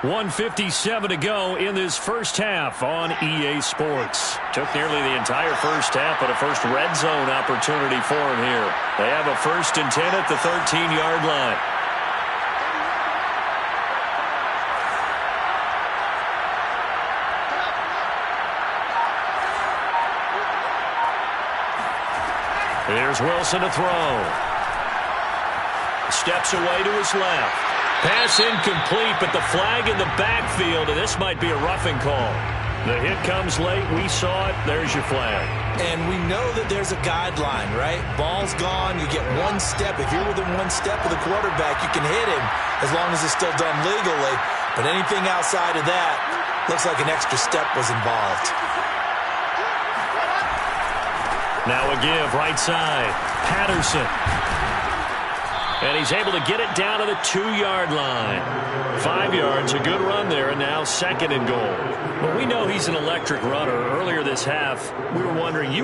1:57 to go in this first half on EA Sports. Took nearly the entire first half, but a first red zone opportunity for him here. They have a 1st and 10 at the 13-yard line. Here's Wilson to throw. Steps away to his left. Pass incomplete, but the flag in the backfield, and this might be a roughing call. The hit comes late. We saw it. There's your flag. And we know that there's a guideline, right? Ball's gone. You get 1 step. If you're within 1 step of the quarterback, you can hit him as long as it's still done legally. But anything outside of that looks like an extra step was involved. Now a give right side. Patterson. And he's able to get it down to the 2-yard line. 5 yards, a good run there, and now 2nd and goal. Well, we know he's an electric runner. Earlier this half, you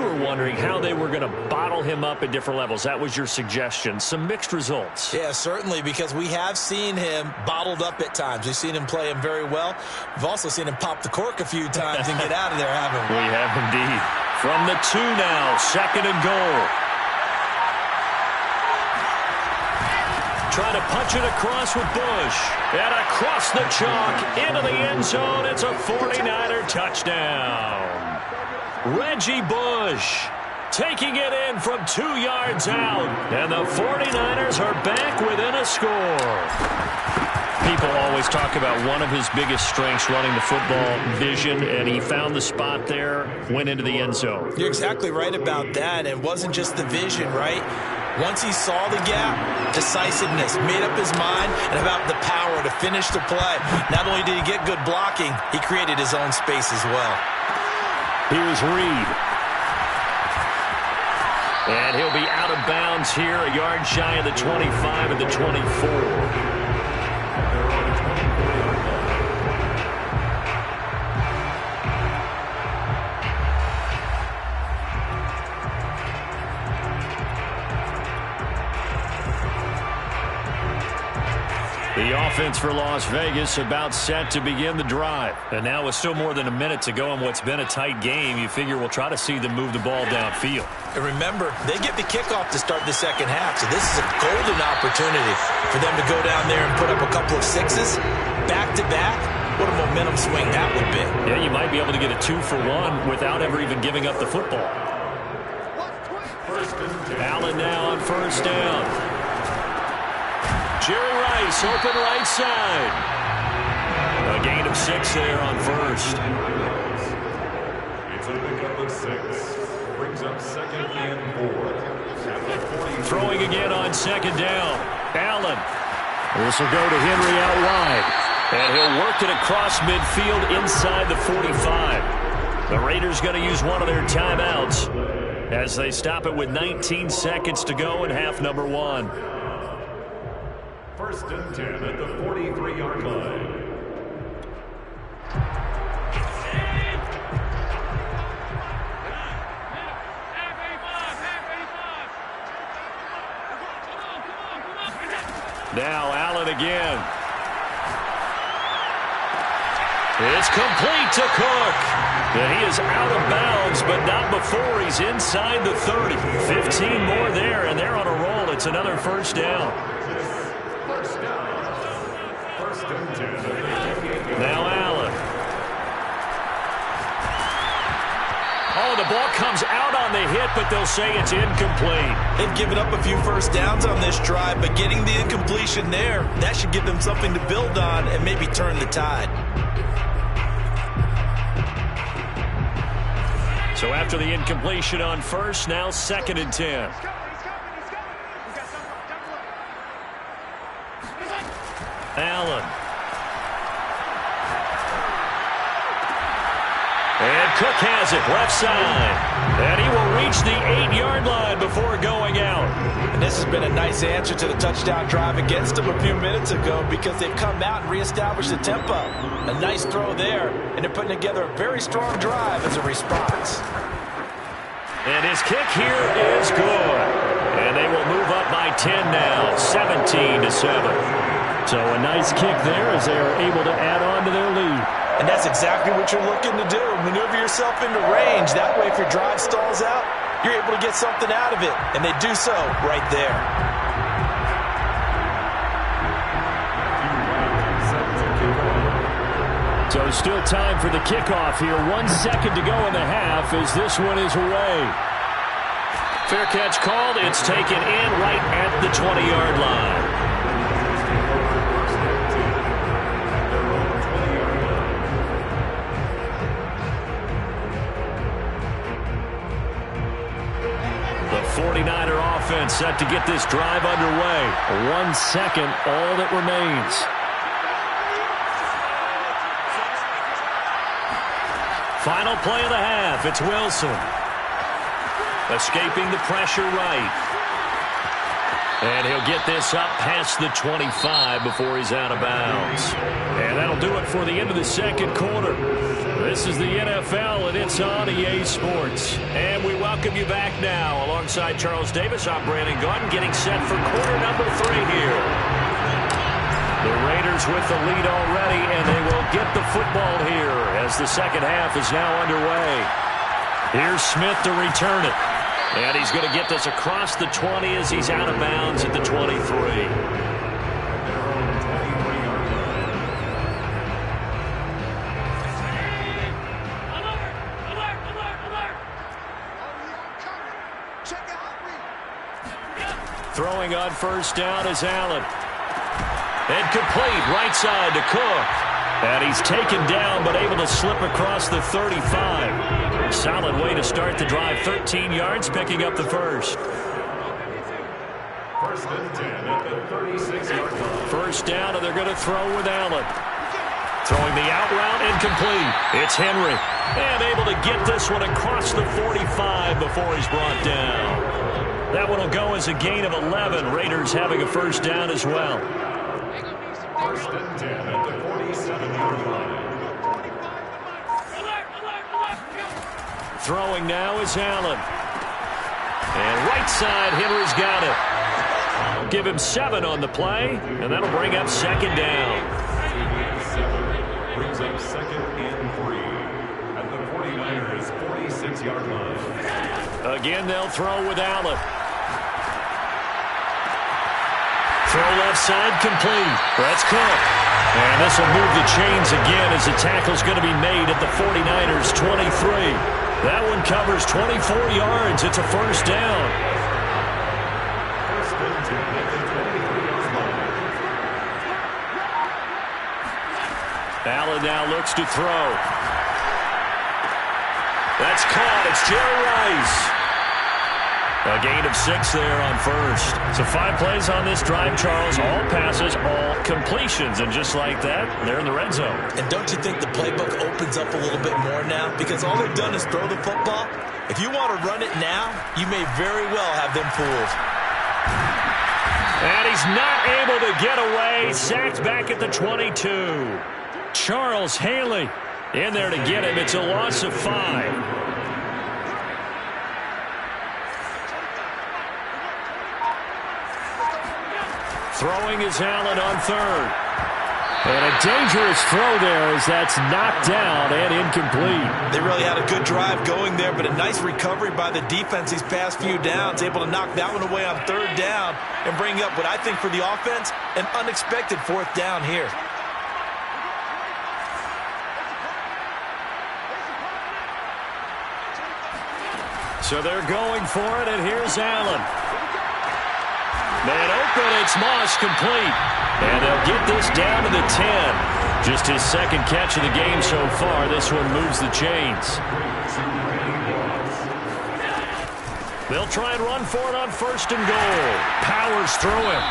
were wondering how they were going to bottle him up at different levels. That was your suggestion. Some mixed results. Yeah, certainly, because we have seen him bottled up at times. We've seen him play him very well. We've also seen him pop the cork a few times and get out of there, haven't we? We have indeed. From the 2 now, 2nd and goal. Trying to punch it across with Bush. And across the chalk into the end zone. It's a 49er touchdown. Reggie Bush taking it in from 2 yards out. And the 49ers are back within a score. People always talk about one of his biggest strengths running the football, vision, and he found the spot there, went into the end zone. You're exactly right about that. It wasn't just the vision, right? Once he saw the gap, decisiveness, made up his mind, and about the power to finish the play. Not only did he get good blocking, he created his own space as well. Here's Reed. And he'll be out of bounds here, a yard shy of the 25 and the 24. The offense for Las Vegas about set to begin the drive. And now with still more than a minute to go in what's been a tight game, you figure we'll try to see them move the ball downfield. And remember, they get the kickoff to start the second half, so this is a golden opportunity for them to go down there and put up a couple of sixes back-to-back. What a momentum swing that would be. Yeah, you might be able to get a 2-for-1 without ever even giving up the football. Allen now on first down. Jerry Rice, open right side. A gain of 6 there on first. It's a pickup of 6. Brings up 2nd and 4. Throwing again on 2nd down. Allen. This will go to Henry out wide. And he'll work it across midfield inside the 45. The Raiders going to use one of their timeouts as they stop it with 19 seconds to go in half number 1. 1st and 10 at the 43-yard line. Now Allen again. It's complete to Cook. And he is out of bounds, but not before he's inside the 30. 15 more there, and they're on a roll. It's another first down. Now Allen. Oh, the ball comes out on the hit, but they'll say it's incomplete. They've given up a few first downs on this drive, but getting the incompletion there, that should give them something to build on and maybe turn the tide. So after the incompletion on first, now 2nd and 10. Allen. And Cook has it, left side. And he will reach the 8-yard line before going out. And this has been a nice answer to the touchdown drive against them a few minutes ago because they've come out and reestablished the tempo. A nice throw there, and they're putting together a very strong drive as a response. And his kick here is good. And they will move up by 10 now, 17-7. So a nice kick there as they are able to add on to their lead. And that's exactly what you're looking to do. Maneuver yourself into range. That way, if your drive stalls out, you're able to get something out of it. And they do so right there. So still time for the kickoff here. 1 second to go in the half as this one is away. Fair catch called. It's taken in right at the 20-yard line. The 49er offense set to get this drive underway. 1 second, all that remains. Final play of the half. It's Wilson. Escaping the pressure right. And he'll get this up past the 25 before he's out of bounds. And that'll do it for the end of the second quarter. This is the NFL, and it's on EA Sports. And we welcome you back now. Alongside Charles Davis, I'm Brandon Gaudin, getting set for quarter number 3 here. The Raiders with the lead already, and they will get the football here as the second half is now underway. Here's Smith to return it. And he's going to get this across the 20 as he's out of bounds at the 23. Throwing on first down is Allen. And complete right side to Cook. And he's taken down but able to slip across the 35. Solid way to start the drive. 13 yards, picking up the first. First and 10 at the 36-yard line. First down, and they're going to throw with Allen. Throwing the out route, incomplete. It's Henry. And able to get this one across the 45 before he's brought down. That one will go as a gain of 11. Raiders having a first down as well. First and 10 at the 47-yard line. Throwing now is Allen. And right side, Henry's got it. Give him 7 on the play, and that'll bring up second down. 7 brings up second and 3 at the 49ers' 46-yard line. Again, they'll throw with Allen. Throw left side, complete. That's Cook. And this will move the chains again as the tackle's going to be made at the 49ers' 23. That one covers 24 yards. It's a first down. First and 10 at the 23-yard line. Allen now looks to throw. That's caught. It's Jerry Rice. A gain of 6 there on first. So 5 plays on this drive, Charles. All passes, all completions. And just like that, they're in the red zone. And don't you think the playbook opens up a little bit more now? Because all they've done is throw the football. If you want to run it now, you may very well have them fooled. And he's not able to get away. Sacked back at the 22. Charles Haley in there to get him. It's a loss of 5. Throwing is Allen on third. And a dangerous throw there as that's knocked down and incomplete. They really had a good drive going there, but a nice recovery by the defense these past few downs, able to knock that one away on third down and bring up what I think for the offense, an unexpected fourth down here. So they're going for it, and here's Allen. Man open, it's Moss, complete. And they'll get this down to the 10. Just his second catch of the game so far. This one moves the chains. They'll try and run for it on first and goal. Powers through him.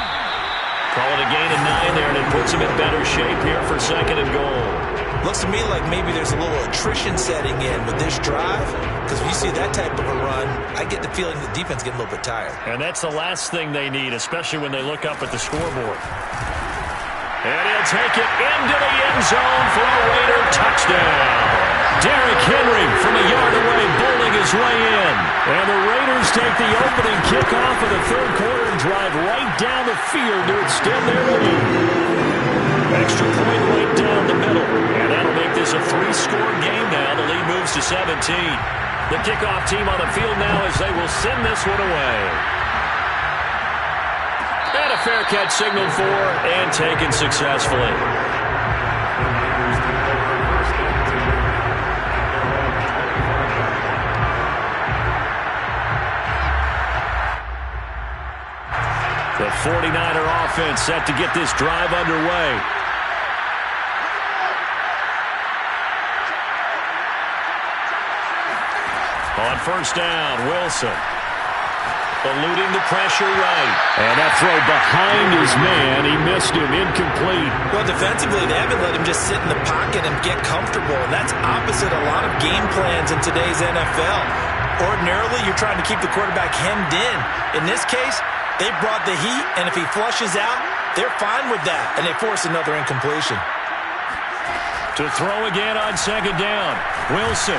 Call it a gain of 9 there, and it puts him in better shape here for second and goal. Looks to me like maybe there's a little attrition setting in with this drive, because when you see that type of a run, I get the feeling the defense getting a little bit tired. And that's the last thing they need, especially when they look up at the scoreboard. And he'll take it into the end zone for a Raider touchdown. Derrick Henry from a yard away, bowling his way in. And the Raiders take the opening kickoff of the third quarter and drive right down the field to extend their lead. Extra point right down the middle. And that'll make this a 3-score game now. The lead moves to 17. The kickoff team on the field now as they will send this one away. And a fair catch signaled for and taken successfully. The 49er offense set to get this drive underway. On first down, Wilson. Eluding the pressure right. And that throw behind his man. He missed him. Incomplete. Well, defensively, they haven't let him just sit in the pocket and get comfortable. And that's opposite a lot of game plans in today's NFL. Ordinarily, you're trying to keep the quarterback hemmed in. In this case, they brought the heat, and if he flushes out, they're fine with that, and they force another incompletion. To throw again on second down. Wilson.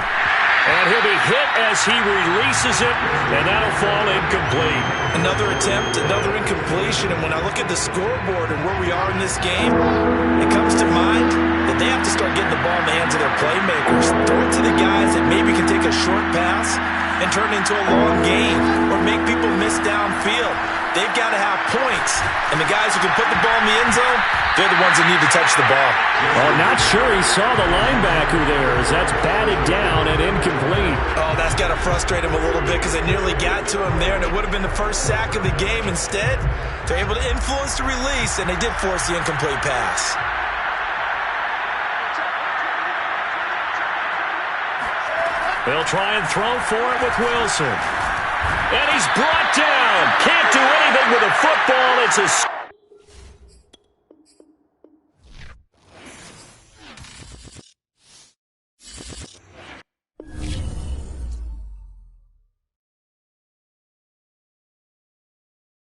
And he'll be hit as he releases it, and that'll fall incomplete. Another attempt, another incompletion, and when I look at the scoreboard and where we are in this game, it comes to mind that they have to start getting the ball in the hands of their playmakers. Throw it to the guys that maybe can take a short pass and turn it into a long gain or make people miss downfield. They've got to have points, and the guys who can put the ball in the end zone, they're the ones that need to touch the ball. Oh, not sure he saw the linebacker there as that's batted down and incomplete. Oh, that's got to frustrate him a little bit because they nearly got to him there, and it would have been the first sack of the game. Instead, they're able to influence the release, and they did force the incomplete pass. They'll try and throw for it with Wilson. And he's brought down. Can't do anything with a football. It's a